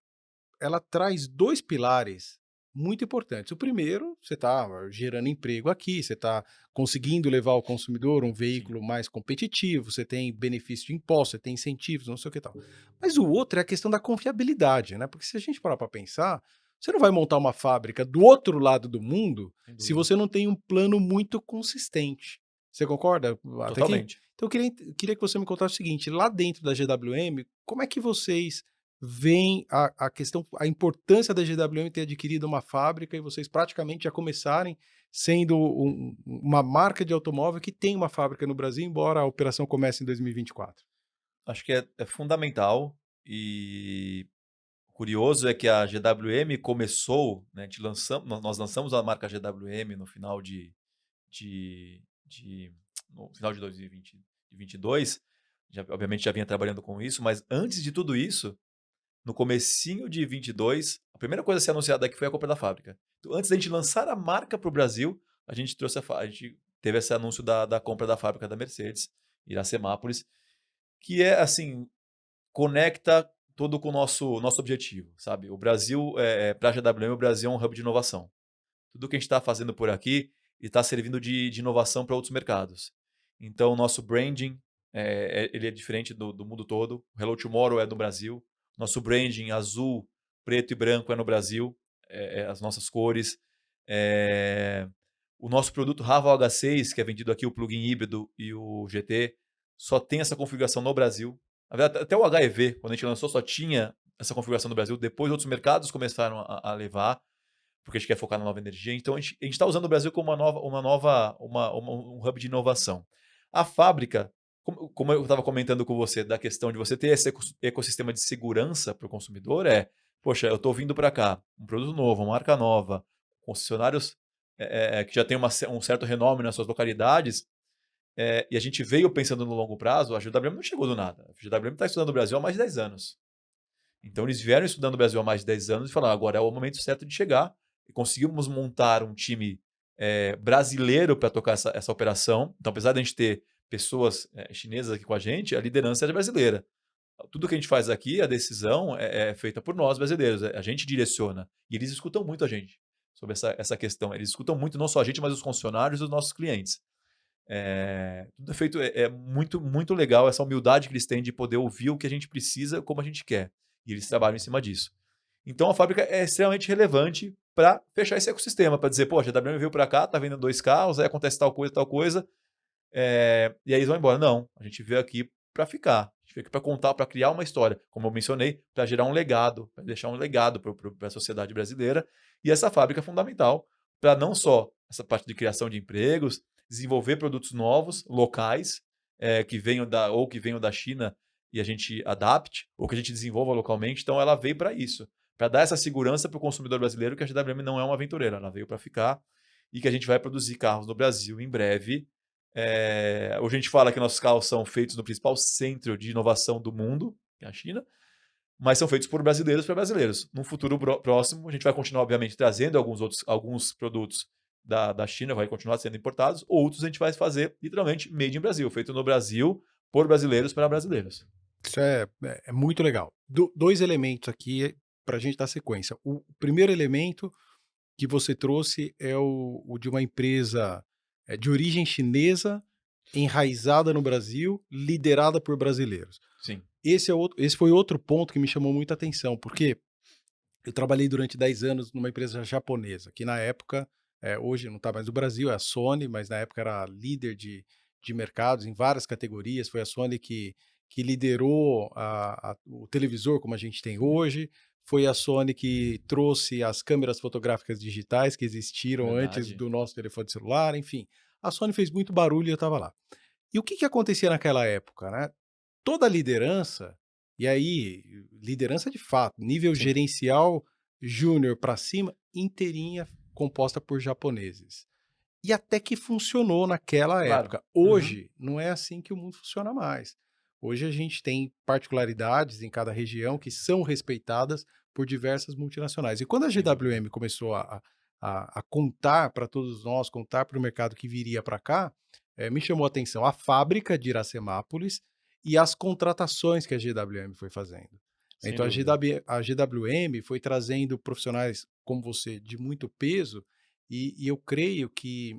ela traz 2 pilares muito importantes. O primeiro, você está gerando emprego aqui, você está conseguindo levar ao consumidor um Sim, veículo mais competitivo, você tem benefício de imposto, você tem incentivos, não sei o que tal. Mas o outro é a questão da confiabilidade, né, porque se a gente parar para pensar, você não vai montar uma fábrica do outro lado do mundo, sem se dúvida. você não tem um plano muito consistente. Você concorda? Até que Totalmente. então eu queria que você me contasse o seguinte, lá dentro da GWM, como é que vocês vem a questão, a importância da GWM ter adquirido uma fábrica e vocês praticamente já começarem sendo uma marca de automóvel que tem uma fábrica no Brasil, embora a operação comece em 2024. Acho que é fundamental e curioso é que a GWM começou, né, a gente nós lançamos a marca GWM no final de no final de 2022, já obviamente já vinha trabalhando com isso, mas antes de tudo isso, no comecinho de 22, a primeira coisa a ser anunciada aqui foi a compra da fábrica. Então, antes da gente lançar a marca para o Brasil, a gente teve esse anúncio da compra da fábrica da Mercedes, Iracemápolis, que é assim, conecta todo com o nosso objetivo, sabe. O Brasil, pra GWM, o Brasil é um hub de inovação. Tudo que a gente está fazendo por aqui está servindo de inovação para outros mercados. Então o nosso branding, ele é diferente do mundo todo. O Hello Tomorrow é do Brasil. Nosso branding azul, preto e branco é no Brasil, as nossas cores. Eh, o nosso produto Raval H6, que é vendido aqui, o plug-in híbrido e o GT, só tem essa configuração no Brasil. Na verdade, até o HEV, quando a gente lançou, só tinha essa configuração no Brasil. Depois outros mercados começaram a levar, porque a gente quer focar na nova energia. Então a gente está usando o Brasil como um hub de inovação. A fábrica, como eu estava comentando com você, da questão de você ter esse ecossistema de segurança para o consumidor, poxa, eu estou vindo para cá, um produto novo, uma marca nova, concessionários que já tem um certo renome nas suas localidades, e a gente veio pensando no longo prazo, a GWM não chegou do nada. A GWM está estudando o Brasil há mais de 10 anos. Então eles vieram estudando o Brasil há mais de 10 anos e falaram: agora é o momento certo de chegar. E conseguimos montar um time brasileiro para tocar essa operação. Então, apesar de a gente ter pessoas chinesas aqui com a gente, a liderança é brasileira. Tudo que a gente faz aqui, a decisão é feita por nós brasileiros. A gente direciona. E eles escutam muito a gente sobre essa questão. Eles escutam muito não só a gente, mas os funcionários e os nossos clientes. Tudo é feito, é muito, muito legal essa humildade que eles têm de poder ouvir o que a gente precisa, como a gente quer. E eles trabalham em cima disso. Então a fábrica é extremamente relevante para fechar esse ecossistema, para dizer, poxa, a WM veio para cá, tá vendendo 2 carros, aí acontece tal coisa, e aí eles vão embora. Não, a gente veio aqui para ficar. A gente veio aqui para contar, para criar uma história, como eu mencionei, para gerar um legado, para deixar um legado para a sociedade brasileira. E essa fábrica é fundamental para não só essa parte de criação de empregos, desenvolver produtos novos, locais, que venham da China e a gente adapte, ou que a gente desenvolva localmente. Então ela veio para isso, para dar essa segurança para o consumidor brasileiro que a GWM não é uma aventureira, ela veio para ficar e que a gente vai produzir carros no Brasil em breve. Hoje a gente fala que nossos carros são feitos no principal centro de inovação do mundo, que é a China, mas são feitos por brasileiros para brasileiros. No futuro próximo, a gente vai continuar, obviamente, trazendo alguns produtos da China, vai continuar sendo importados, outros a gente vai fazer literalmente made in Brasil, feito no Brasil, por brasileiros para brasileiros. Isso é muito legal. 2 elementos aqui para a gente dar sequência. O primeiro elemento que você trouxe é o de uma empresa, de origem chinesa, enraizada no Brasil, liderada por brasileiros. Sim, Esse foi outro ponto que me chamou muita atenção, porque eu trabalhei durante 10 anos numa empresa japonesa, que na época, hoje não está mais no Brasil, é a Sony, mas na época era líder de mercados em várias categorias. Foi a Sony que liderou o televisor como a gente tem hoje. Foi a Sony que trouxe as câmeras fotográficas digitais que existiram antes verdade. do nosso telefone celular, enfim. A Sony fez muito barulho e eu estava lá. E o que que acontecia naquela época, né? Toda a liderança, e aí liderança de fato, nível Sim, gerencial júnior para cima, inteirinha composta por japoneses. E até que funcionou naquela claro. época. Uhum. Hoje não é assim que o mundo funciona mais. Hoje a gente tem particularidades em cada região que são respeitadas por diversas multinacionais. E quando a Sem dúvida. GWM começou a contar para todos nós, contar para o mercado que viria para cá, me chamou a atenção a fábrica de Iracemápolis e as contratações que a GWM foi fazendo. Sem Então dúvida. A GWM foi trazendo profissionais como você de muito peso e eu creio que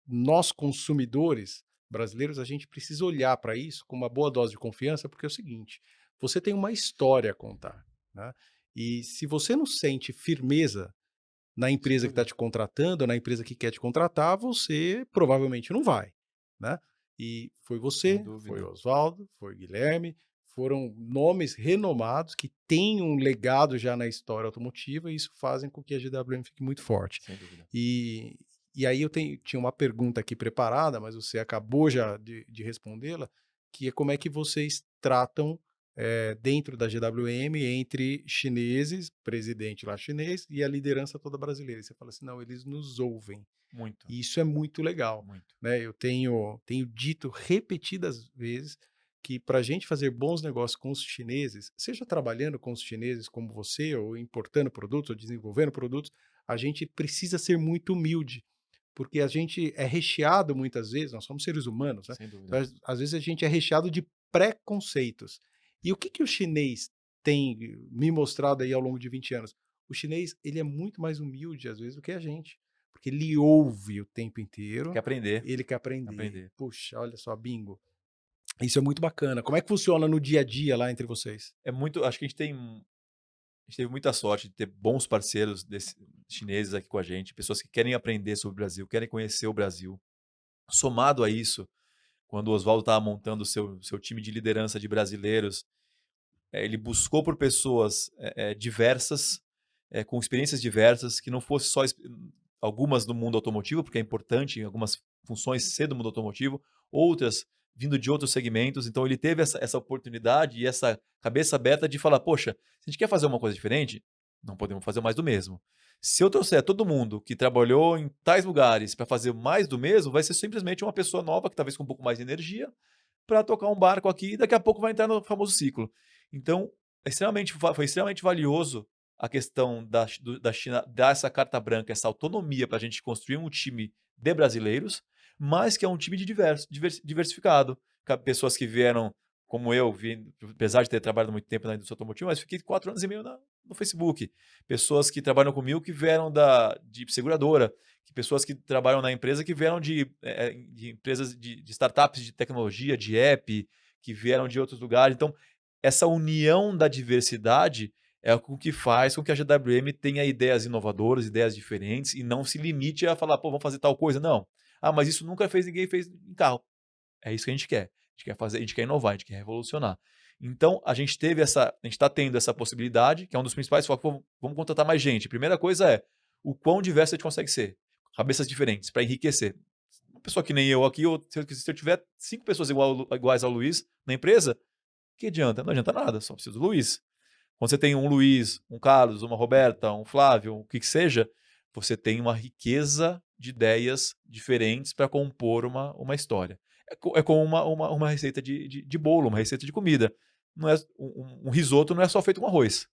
nós consumidores brasileiros, a gente precisa olhar para isso com uma boa dose de confiança, porque é o seguinte, você tem uma história a contar, né? E se você não sente firmeza na Sem empresa que está dúvida. te contratando, na empresa que quer te contratar, você provavelmente não vai, né? E foi Sem você, foi o dúvida. Oswaldo, foi o Guilherme, foram nomes renomados que têm um legado já na história automotiva e isso fazem com que a GWM fique muito forte. Sem dúvida. E, e aí tinha uma pergunta aqui preparada, mas você acabou já de respondê-la, que é como é que vocês tratam dentro da GWM entre chineses, presidente lá chinês, e a liderança toda brasileira. E você fala assim, não, eles nos ouvem. Muito. E isso é muito legal. Muito. Né? Eu tenho dito repetidas vezes que para a gente fazer bons negócios com os chineses, seja trabalhando com os chineses como você, ou importando produtos, ou desenvolvendo produtos, a gente precisa ser muito humilde, porque a gente é recheado muitas vezes, nós somos seres humanos, né? Sem Então, dúvida. às vezes a gente é recheado de preconceitos. E o que, que o chinês tem me mostrado aí ao longo de 20 anos? O chinês, ele é muito mais humilde às vezes do que a gente, porque ele ouve o tempo inteiro, Quer aprender. ele quer aprender. Aprender. Puxa, olha só, bingo. Isso é muito bacana. Como é que funciona no dia a dia lá entre vocês? É muito. Acho que a gente teve muita sorte de ter bons parceiros chineses aqui com a gente, pessoas que querem aprender sobre o Brasil, querem conhecer o Brasil. Somado a isso, quando o Oswaldo estava montando o seu time de liderança de brasileiros, ele buscou por pessoas diversas, com experiências diversas, que não fosse só algumas do mundo automotivo, porque é importante em algumas funções ser do mundo automotivo, outras vindo de outros segmentos. Então ele teve essa oportunidade e essa cabeça aberta de falar, poxa, se a gente quer fazer uma coisa diferente, não podemos fazer mais do mesmo. Se eu trouxer todo mundo que trabalhou em tais lugares para fazer mais do mesmo, vai ser simplesmente uma pessoa nova, que talvez com um pouco mais de energia, para tocar um barco aqui e daqui a pouco vai entrar no famoso ciclo. Então, foi extremamente valioso a questão da China dar essa carta branca, essa autonomia para a gente construir um time de brasileiros, mas que é um time diversificado. Pessoas que vieram, como eu, apesar de ter trabalhado muito tempo na indústria automotiva, mas fiquei 4 anos e meio no Facebook. Pessoas que trabalham comigo que vieram de seguradora, pessoas que trabalham na empresa que vieram de empresas de startups de tecnologia, de app, que vieram de outros lugares. Então, essa união da diversidade é o que faz com que a GWM tenha ideias inovadoras, ideias diferentes, e não se limite a falar, pô, vamos fazer tal coisa. Não. Ah, mas isso ninguém fez em carro. É isso que a gente quer. A gente quer fazer, a gente quer inovar, a gente quer revolucionar. Então, a gente está tendo essa possibilidade, que é um dos principais focos, vamos contratar mais gente. A primeira coisa é o quão diverso a gente consegue ser. Cabeças diferentes, para enriquecer. Uma pessoa que nem eu aqui, se eu tiver 5 pessoas iguais ao Luiz na empresa, que adianta? Não adianta nada, só preciso do Luiz. Quando você tem um Luiz, um Carlos, uma Roberta, um Flávio, o que seja, você tem uma riqueza de ideias diferentes para compor uma história. É como uma receita de bolo, uma receita de comida. Não é, um risoto não é só feito com arroz.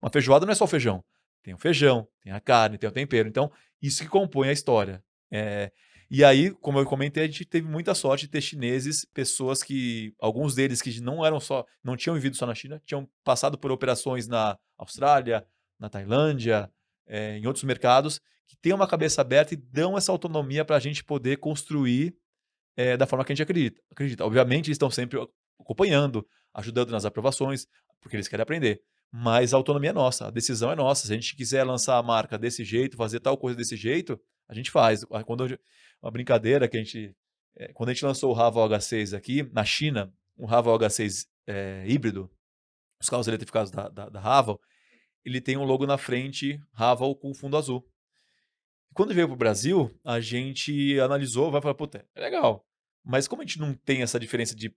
Uma feijoada não é só o feijão. Tem o feijão, tem a carne, tem o tempero. Então, isso que compõe a história. E aí, como eu comentei, a gente teve muita sorte de ter chineses, pessoas que, alguns deles que não tinham vivido só na China, tinham passado por operações na Austrália, na Tailândia, em outros mercados, que têm uma cabeça aberta e dão essa autonomia para a gente poder construir da forma que a gente acredita. Obviamente, eles estão sempre acompanhando, ajudando nas aprovações, porque eles querem aprender. Mas a autonomia é nossa, a decisão é nossa. Se a gente quiser lançar a marca desse jeito, fazer tal coisa desse jeito, a gente faz. Uma brincadeira que quando a gente lançou o Raval H6 aqui, na China, um Raval H6 híbrido, os carros eletrificados da Raval, ele tem um logo na frente, Raval com fundo azul. Quando veio para o Brasil, a gente analisou, vai falar, puta, é legal. Mas como a gente não tem essa diferença de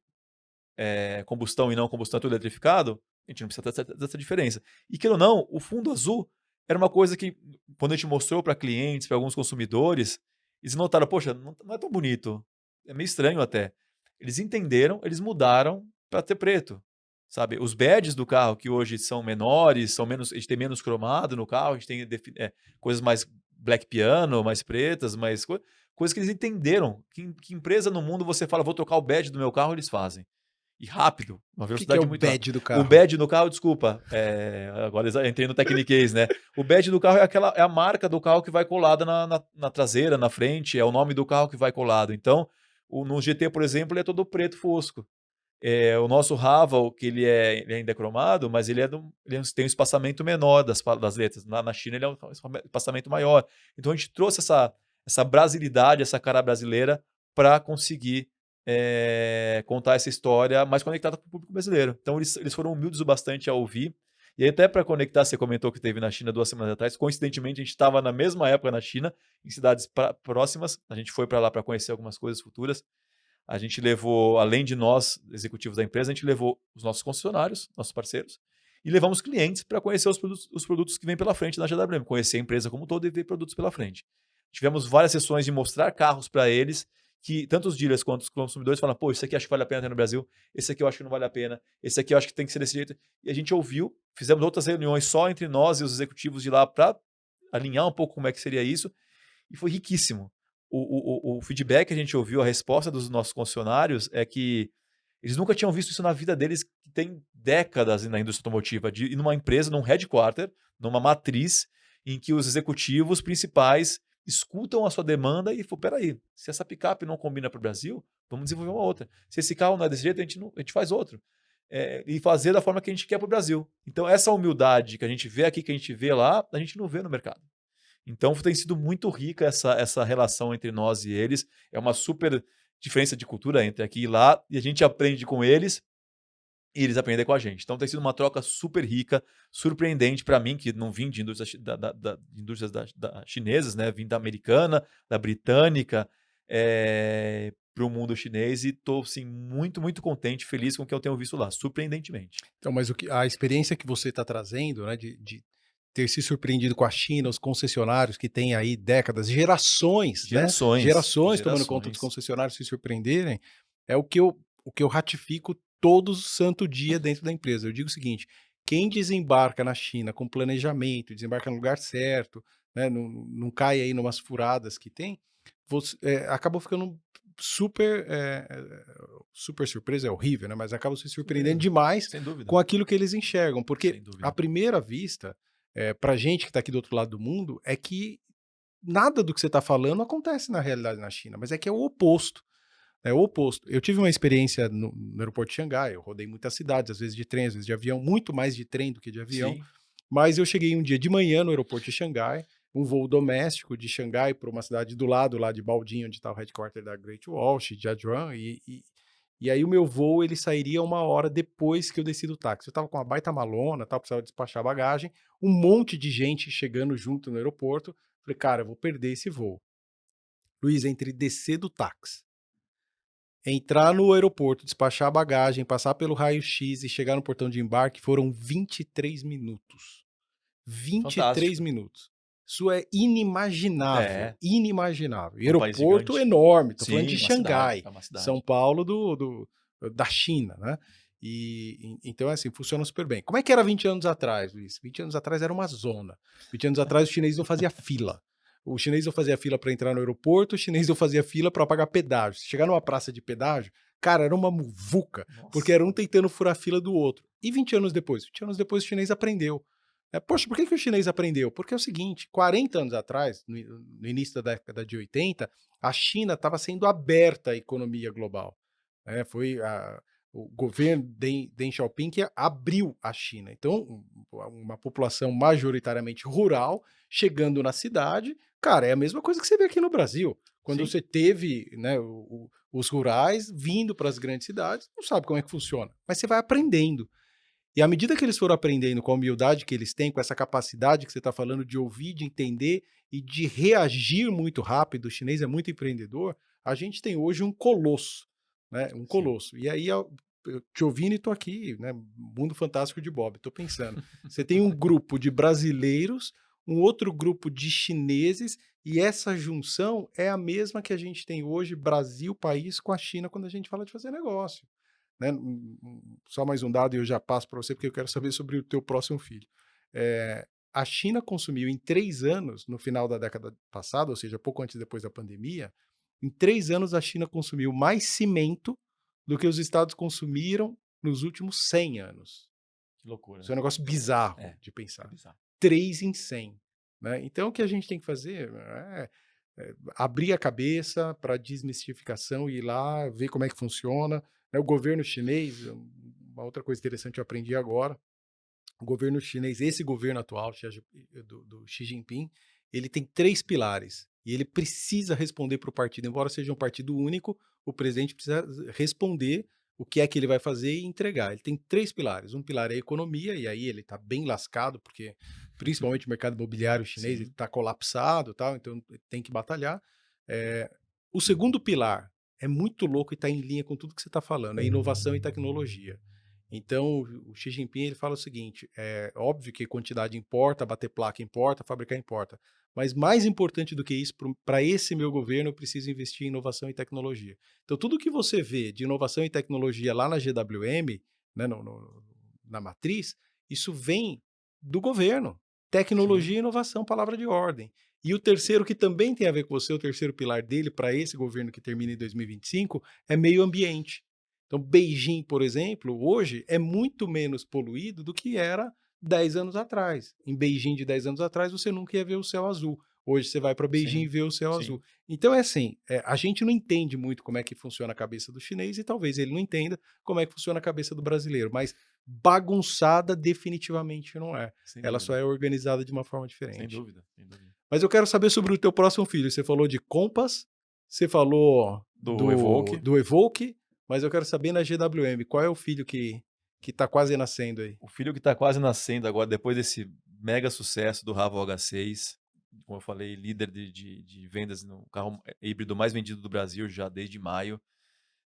combustão e não combustão tudo eletrificado, a gente não precisa ter dessa diferença. E queira ou não, o fundo azul era uma coisa que, quando a gente mostrou para clientes, para alguns consumidores, eles notaram, poxa, não é tão bonito. É meio estranho até. Eles entenderam, eles mudaram para ter preto, sabe? Os badges do carro que hoje são menores, são menos, a gente tem menos cromado no carro, a gente tem coisas mais black piano, mais pretas, mais coisas que eles entenderam. Que empresa no mundo você fala, vou trocar o badge do meu carro, eles fazem. E rápido, uma O que que é velocidade o muito rápida. badge do O carro? badge no carro, desculpa, agora eu entrei no tecniquez, né? O badge do carro é a marca do carro que vai colada na traseira, na frente, é o nome do carro que vai colado. Então, no GT, por exemplo, ele é todo preto fosco. O nosso Raval, que ele ainda é cromado, mas ele tem um espaçamento menor das letras. Na China ele é um espaçamento maior. Então a gente trouxe essa brasilidade, essa cara brasileira para conseguir contar essa história mais conectada com o público brasileiro. Então eles foram humildes o bastante a ouvir. E aí, até para conectar, você comentou que teve na China 2 semanas atrás. Coincidentemente, a gente estava na mesma época na China, em cidades próximas. A gente foi para lá para conhecer algumas coisas futuras. A gente levou, além de nós, executivos da empresa, a gente levou os nossos concessionários, nossos parceiros, e levamos clientes para conhecer os produtos que vêm pela frente da GWM, conhecer a empresa como um todo e ver produtos pela frente. Tivemos várias sessões de mostrar carros para eles, que tanto os dealers quanto os consumidores falam, pô, esse aqui acho que vale a pena ter no Brasil, esse aqui eu acho que não vale a pena, esse aqui eu acho que tem que ser desse jeito. E a gente ouviu, fizemos outras reuniões só entre nós e os executivos de lá para alinhar um pouco como é que seria isso, e foi riquíssimo. O feedback que a gente ouviu, a resposta dos nossos concessionários é que eles nunca tinham visto isso na vida deles, que tem décadas na indústria automotiva, de ir numa empresa, num headquarter, numa matriz, em que os executivos principais escutam a sua demanda e falam, peraí, se essa picape não combina para o Brasil, vamos desenvolver uma outra. Se esse carro não é desse jeito, a gente faz outro. E fazer da forma que a gente quer para o Brasil. Então, essa humildade que a gente vê aqui, que a gente vê lá, a gente não vê no mercado. Então tem sido muito rica essa relação entre nós e eles. É uma super diferença de cultura entre aqui e lá, e a gente aprende com eles e eles aprendem com a gente. Então tem sido uma troca super rica, surpreendente para mim, que não vim de indústrias, de indústrias chinesas, né? Vim da americana, da britânica, para o mundo chinês, e estou assim, muito, muito contente, feliz com o que eu tenho visto lá, surpreendentemente. Então, mas a experiência que você está trazendo, né, de ter se surpreendido com a China, os concessionários que têm aí décadas, gerações, né? Gerações tomando conta dos concessionários se surpreenderem, é o que eu ratifico todo santo dia dentro da empresa. Eu digo o seguinte: quem desembarca na China com planejamento, desembarca no lugar certo, né, não cai aí numas furadas que tem, acabou ficando super surpresa, é horrível, né? Mas acabam se surpreendendo demais Sem dúvida. com aquilo que eles enxergam, porque Sem dúvida. à primeira vista, pra gente que está aqui do outro lado do mundo, é que nada do que você está falando acontece na realidade na China, mas é que é o oposto. É o oposto. Eu tive uma experiência no aeroporto de Xangai, eu rodei muitas cidades, às vezes de trem, às vezes de avião, muito mais de trem do que de avião. Sim. Mas eu cheguei um dia de manhã no aeroporto de Xangai, um voo doméstico de Xangai para uma cidade do lado, lá de Baoding, onde está o headquarter da Great Wall, Shijiazhuang, e aí o meu voo ele sairia 1 hora depois que eu desci do táxi. Eu estava com uma baita malona, tal, precisava despachar bagagem, um monte de gente chegando junto no aeroporto. Falei, cara, eu vou perder esse voo. Luiz, entre descer do táxi, entrar no aeroporto, despachar a bagagem, passar pelo raio-x e chegar no portão de embarque, foram 23 minutos. 23 Fantástico. minutos. Isso é inimaginável, inimaginável. E Um país aeroporto gigante. enorme, tô falando Sim, de uma cidade, Xangai, é uma cidade. São Paulo da China, né? Então, assim, funciona super bem. Como é que era 20 anos atrás, Luiz? 20 anos atrás era uma zona. 20 anos atrás o chinês não fazia fila. O chinês não fazia fila para entrar no aeroporto, o chinês não fazia fila para pagar pedágio. Se chegar numa praça de pedágio, cara, era uma muvuca, porque era um tentando furar a fila do outro. E 20 anos depois? 20 anos depois o chinês aprendeu. Poxa, por que o chinês aprendeu? Porque é o seguinte, 40 anos atrás, no início da década de 80, a China estava sendo aberta à economia global. Foi o governo Deng Xiaoping que abriu a China. Então, uma população majoritariamente rural, chegando na cidade, cara, é a mesma coisa que você vê aqui no Brasil. Quando Sim. você teve, né, os rurais vindo para as grandes cidades, não sabe como é que funciona, mas você vai aprendendo. E à medida que eles foram aprendendo com a humildade que eles têm, com essa capacidade que você está falando de ouvir, de entender e de reagir muito rápido, o chinês é muito empreendedor, a gente tem hoje um colosso, né? Um colosso. E aí, eu te ouvindo e estou aqui, né? Mundo fantástico de Bob, estou pensando. Você tem um grupo de brasileiros, um outro grupo de chineses E essa junção é a mesma que a gente tem hoje, Brasil, país, com a China, quando a gente fala de fazer negócio, né? Só mais um dado e eu já passo para você, porque eu quero saber sobre o teu próximo filho. A China consumiu em 3 anos, no final da década passada, ou seja, pouco antes depois da pandemia, em 3 anos a China consumiu mais cimento do que os Estados consumiram nos últimos 100 anos. Que loucura. Isso é um negócio bizarro É, de é pensar. bizarro. 3 em 100, né. Então o que a gente tem que fazer abrir a cabeça para desmistificação, ir lá, ver como é que funciona, né. O governo chinês, uma outra coisa interessante eu aprendi agora, o governo chinês, esse governo atual do Xi Jinping, ele tem 3 pilares, e ele precisa responder para o partido, embora seja um partido único, o presidente precisa responder o que é que ele vai fazer e entregar. Ele tem 3 pilares, um pilar é a economia, e aí ele está bem lascado, porque principalmente o mercado imobiliário chinês Sim, está colapsado, tal, então tem que batalhar. O segundo pilar é muito louco e está em linha com tudo que você está falando, é inovação e tecnologia. Então, o Xi Jinping ele fala o seguinte: é óbvio que quantidade importa, bater placa importa, fabricar importa, mas mais importante do que isso, para esse meu governo, eu preciso investir em inovação e tecnologia. Então, tudo que você vê de inovação e tecnologia lá na GWM, né, na matriz, isso vem do governo. sim, Tecnologia e inovação, palavra de ordem. E o terceiro, que também tem a ver com você, o terceiro pilar dele, para esse governo que termina em 2025, é meio ambiente. Então, Beijing, por exemplo, hoje é muito menos poluído do que era 10 anos atrás. Em Beijing de 10 anos atrás, você nunca ia ver o céu azul. Hoje você vai para Beijing e sim, vê o céu azul. sim. Então é assim, a gente não entende muito como é que funciona a cabeça do chinês e talvez ele não entenda como é que funciona a cabeça do brasileiro, mas bagunçada definitivamente não é. Sem Ela só dúvida. é organizada de uma forma Sem diferente. dúvida, sem dúvida. Mas eu quero saber sobre o teu próximo filho. Você falou de Compass, você falou Do Evoque, do Evoque, mas eu quero saber na GWM, qual é o filho que tá quase nascendo aí? o filho que está quase nascendo agora, depois desse mega sucesso do Ravo H6, como eu falei, líder de vendas no carro híbrido mais vendido do Brasil já desde maio,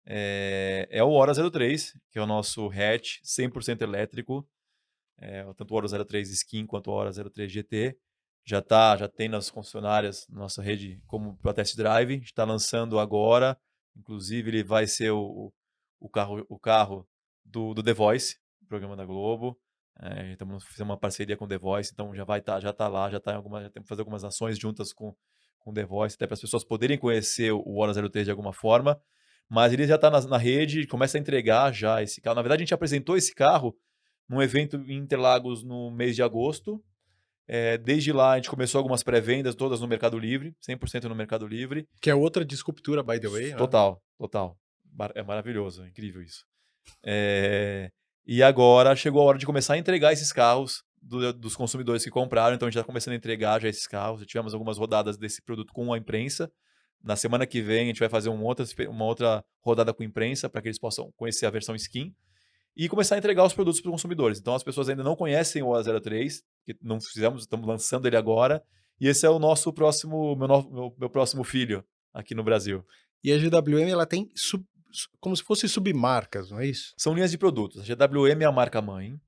é o Hora 03, que é o nosso hatch 100% elétrico, tanto o Hora 03 Skin quanto o Hora 03 GT. Já tem nas concessionárias, na nossa rede, como para test drive. A gente está lançando agora, inclusive ele vai ser o carro do The Voice, programa da Globo. Estamos fazendo uma parceria com o The Voice, então já tá lá, já temos que fazer algumas ações juntas com o The Voice, até para as pessoas poderem conhecer o Hora 03 de alguma forma. Mas ele já está na rede, começa a entregar já esse carro. Na verdade, a gente apresentou esse carro num evento em Interlagos no mês de agosto. Desde lá, a gente começou algumas pré-vendas, todas no Mercado Livre, 100% no Mercado Livre. Que é outra disruptura, by the way, né? Total, total. É maravilhoso, é incrível isso. E agora chegou a hora de começar a entregar esses carros dos consumidores que compraram, então a gente está começando a entregar já esses carros. Já tivemos algumas rodadas desse produto com a imprensa. Na semana que vem, a gente vai fazer uma outra rodada com a imprensa para que eles possam conhecer a versão skin e começar a entregar os produtos para os consumidores. Então as pessoas ainda não conhecem o A03, que não fizemos, estamos lançando ele agora, e esse é o nosso próximo, meu próximo filho aqui no Brasil. E a GWM ela tem como se fosse submarcas, não é isso? São linhas de produtos. A GWM é a marca mãe,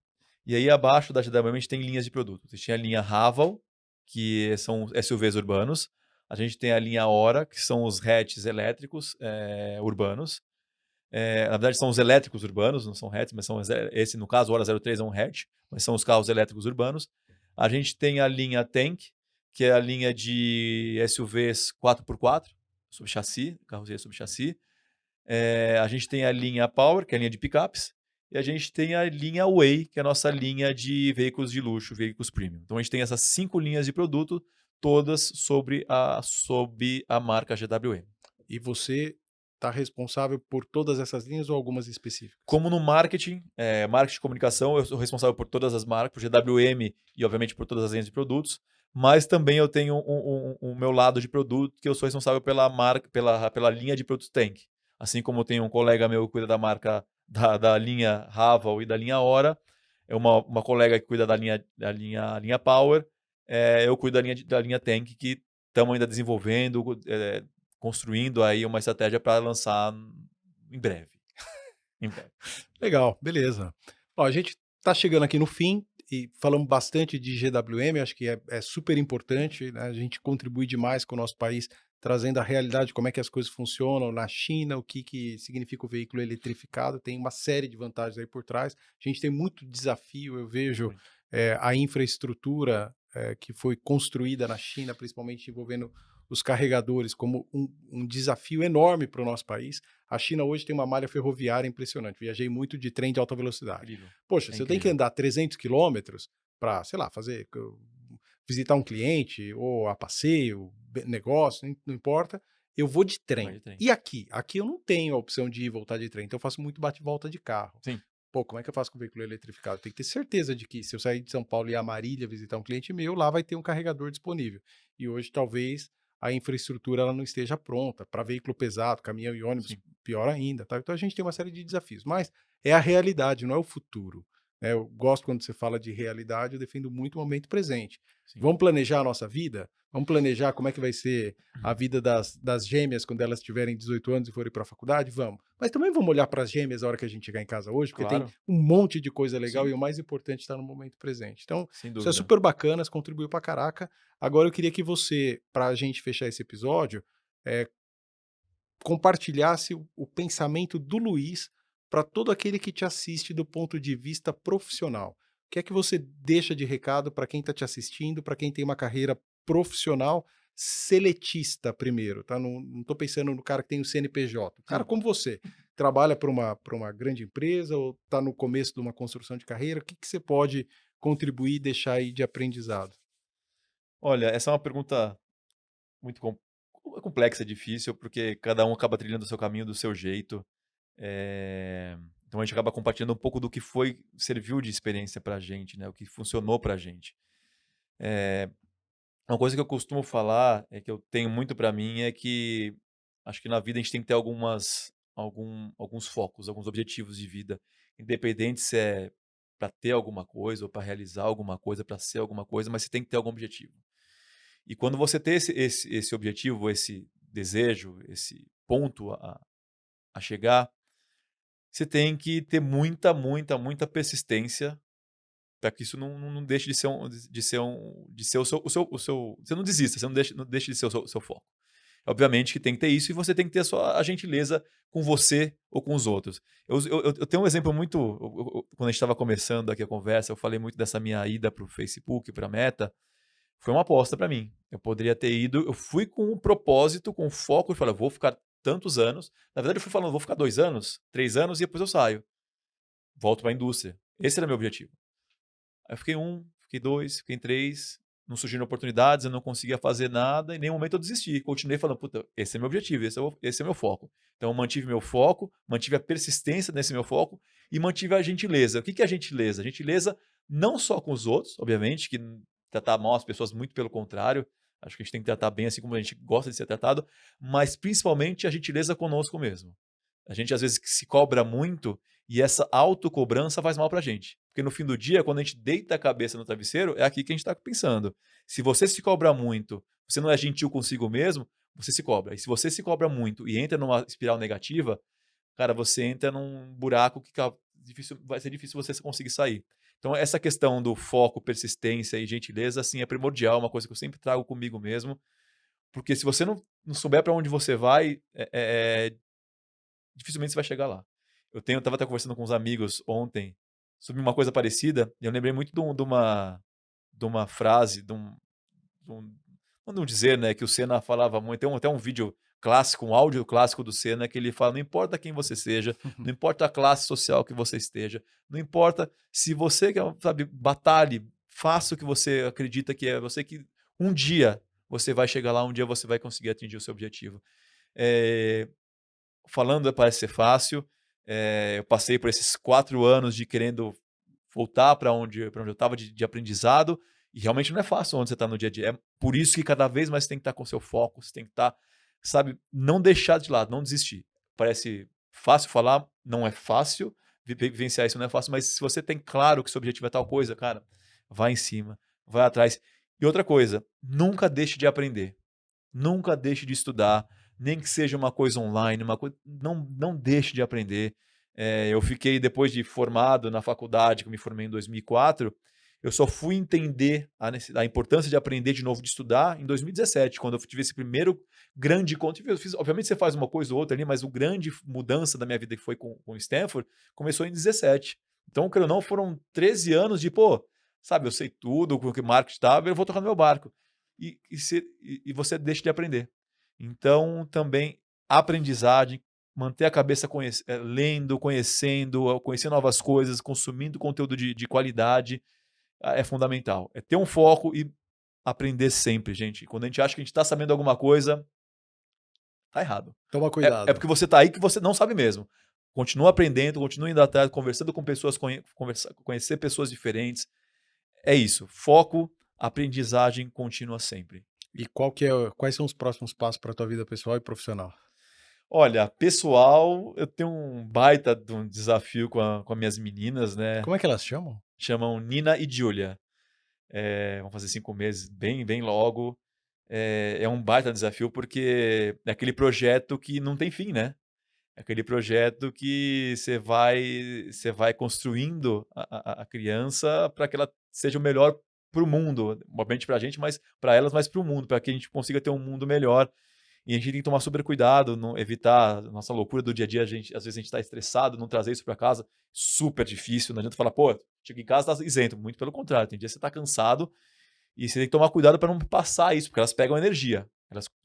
e aí abaixo da GWM a gente tem linhas de produtos. A gente tem a linha Raval, que são SUVs urbanos. A gente tem a linha Hora, que são os hatches elétricos urbanos. Na verdade, são os elétricos urbanos, não são hatches, mas esse, no caso, o Hora 03 é um hatch, mas são os carros elétricos urbanos. A gente tem a linha Tank, que é a linha de SUVs 4x4, sob chassi, carroceria sob chassi. A gente tem a linha Power, que é a linha de picapes, e a gente tem a linha Way, que é a nossa linha de veículos de luxo, veículos premium. Então a gente tem essas 5 linhas de produto, todas sob a marca GWM. E você está responsável por todas essas linhas ou algumas específicas? Como no marketing, marketing de comunicação, eu sou responsável por todas as marcas, por GWM e, obviamente, por todas as linhas de produtos, mas também eu tenho um meu lado de produto, que eu sou responsável pela marca, pela linha de produtos Tank. Assim como tem um colega meu que cuida da marca da linha Raval e da linha Hora, é uma colega que cuida da linha Power, eu cuido da linha Tank, que estamos ainda desenvolvendo, construindo aí uma estratégia para lançar em breve. Em breve. Legal, beleza. Ó, a gente está chegando aqui no fim. e falamos bastante de GWM, acho que é super importante, né? A gente contribui demais com o nosso país, trazendo a realidade, como é que as coisas funcionam na China, o que significa o veículo eletrificado, tem uma série de vantagens aí por trás. A gente tem muito desafio, eu vejo Muito. a infraestrutura que foi construída na China, principalmente envolvendo os carregadores, como um desafio enorme para o nosso país. A China hoje tem uma malha ferroviária impressionante. Viajei muito de trem de alta velocidade. Incrível. Poxa, É você tem que incrível. andar 300 quilômetros para, sei lá, visitar um cliente ou a passeio, negócio, não importa. Eu vou de Vai trem. de trem. E aqui? Aqui eu não tenho a opção de ir e voltar de trem, então eu faço muito bate e volta de carro. Sim, Pô, como é que eu faço com o veículo eletrificado? Tem que ter certeza de que se eu sair de São Paulo e ir a Marília visitar um cliente meu, lá vai ter um carregador disponível. E hoje talvez a infraestrutura ela não esteja pronta para veículo pesado, caminhão e ônibus, sim, pior ainda, tá? Então a gente tem uma série de desafios, mas é a realidade, não é o futuro, né? Eu gosto quando você fala de realidade, eu defendo muito o momento presente. sim. Vamos planejar a nossa vida? Vamos planejar como é que vai ser a vida das gêmeas quando elas tiverem 18 anos e forem para a faculdade? Vamos. Mas também vamos olhar para as gêmeas a hora que a gente chegar em casa hoje, porque tem Claro, um monte de coisa legal sim, e o mais importante está no momento presente. Então, sem isso é dúvida. super bacana, você contribuiu pra caraca. Agora eu queria que você, para a gente fechar esse episódio, eh, compartilhasse o pensamento do Luiz para todo aquele que te assiste do ponto de vista profissional. O que é que você deixa de recado para quem está te assistindo, para quem tem uma carreira profissional seletista primeiro, tá? Não estou pensando no cara que tem o CNPJ. O cara Sim. como você, trabalha para uma grande empresa ou está no começo de uma construção de carreira, o que você pode contribuir e deixar aí de aprendizado? Olha, essa é uma pergunta muito complexa, difícil, porque cada um acaba trilhando o seu caminho do seu jeito. Então a gente acaba compartilhando um pouco do que serviu de experiência pra gente, né, o que funcionou pra gente. Uma coisa que eu costumo falar, que eu tenho muito pra mim, é que acho que na vida a gente tem que ter alguns focos, alguns objetivos de vida, independente se é pra ter alguma coisa ou pra realizar alguma coisa, pra ser alguma coisa, mas você tem que ter algum objetivo. E quando você tem esse objetivo, esse desejo, esse ponto a chegar, você tem que ter muita, muita, muita persistência para que isso não deixe de ser o seu. Você não desista, você não deixe de ser o seu foco. Obviamente que tem que ter isso e você tem que ter a gentileza com você ou com os outros. Eu tenho um exemplo muito. Quando a gente estava começando aqui a conversa, eu falei muito dessa minha ida para o Facebook, para a Meta. Foi uma aposta para mim. Eu poderia ter ido, eu fui com um propósito, com um foco, eu falei: "Eu vou ficar tantos anos". Na verdade, eu fui falando: "Vou ficar 2 anos, 3 anos e depois eu saio, volto para a indústria". Esse era meu objetivo. Aí eu fiquei 1, fiquei 2, fiquei em 3, não surgiram oportunidades, eu não conseguia fazer nada, em nenhum momento eu desisti. Continuei falando: "Puta, esse é meu objetivo, esse é meu foco". Então eu mantive meu foco, mantive a persistência nesse meu foco e mantive a gentileza. O que que é a gentileza? A gentileza não só com os outros, obviamente, que tratar mal as pessoas, muito pelo contrário, acho que a gente tem que tratar bem assim como a gente gosta de ser tratado, mas principalmente a gentileza conosco mesmo. A gente às vezes que se cobra muito e essa autocobrança faz mal pra gente. Porque no fim do dia, quando a gente deita a cabeça no travesseiro, é aqui que a gente tá pensando. Se você se cobra muito, você não é gentil consigo mesmo, você se cobra. E se você se cobra muito e entra numa espiral negativa, cara, você entra num buraco que vai ser difícil você conseguir sair. Então, essa questão do foco, persistência e gentileza, assim, é primordial, uma coisa que eu sempre trago comigo mesmo, porque se você não souber para onde você vai, dificilmente você vai chegar lá. Eu estava até conversando com uns amigos ontem sobre uma coisa parecida, e eu lembrei muito de uma frase, de um dizer, né, que o Senna falava muito. Tem até um vídeo clássico, um áudio clássico do Senna, que ele fala: não importa quem você seja, não importa a classe social que você esteja, não importa se você, sabe, batalhe, faça o que você acredita que é, você que um dia você vai chegar lá, um dia você vai conseguir atingir o seu objetivo. Eh, Falando parece ser fácil, eu passei por esses 4 anos de querendo voltar para onde eu estava de aprendizado, e realmente não é fácil onde você está no dia a dia. É por isso que cada vez mais você tem que estar com seu foco, você tem que estar, sabe, não deixar de lado, não desistir. Parece fácil falar, não é fácil, vivenciar isso não é fácil, mas se você tem claro que seu objetivo é tal coisa, cara, vai em cima, vai atrás. E outra coisa, nunca deixe de aprender. Nunca deixe de estudar, nem que seja uma coisa online, uma coisa, não deixe de aprender. Eu fiquei depois de formado na faculdade, que eu me formei em 2004, Eu só fui entender a importância de aprender de novo, de estudar, em 2017, quando eu tive esse primeiro grande encontro. Obviamente você faz uma coisa ou outra ali, mas o grande mudança da minha vida que foi com o Stanford começou em 17. Então, querendo ou não, foram 13 anos de, pô, sabe, eu sei tudo, com o que marketing estava, eu vou tocar no meu barco. E você deixa de aprender. Então, também, aprendizagem, manter a cabeça lendo, conhecendo novas coisas, consumindo conteúdo de qualidade, é fundamental. É ter um foco e aprender sempre, gente. Quando a gente acha que a gente está sabendo alguma coisa, tá errado. Toma É cuidado. porque você está aí que você não sabe mesmo. Continua aprendendo, continua indo atrás, conversando com pessoas, conhecer pessoas diferentes. É isso. Foco, aprendizagem contínua sempre. E quais são os próximos passos para a tua vida pessoal e profissional? Olha, pessoal, eu tenho um baita de um desafio com as minhas meninas, né? Como é que elas chamam? Chamam Nina e Julia. Vão fazer 5 meses bem, bem logo. É um baita desafio porque é aquele projeto que não tem fim, né? É aquele projeto que você vai construindo a criança para que ela seja o melhor para o mundo, obviamente para a gente, mas para elas, mas para o mundo, para que a gente consiga ter um mundo melhor. E a gente tem que tomar super cuidado, não evitar a nossa loucura do dia a dia. Às vezes a gente está estressado, não trazer isso para casa, super difícil. Não adianta falar, pô, chega em casa, tá isento. Muito pelo contrário, tem dia que você está cansado e você tem que tomar cuidado para não passar isso, porque elas pegam energia.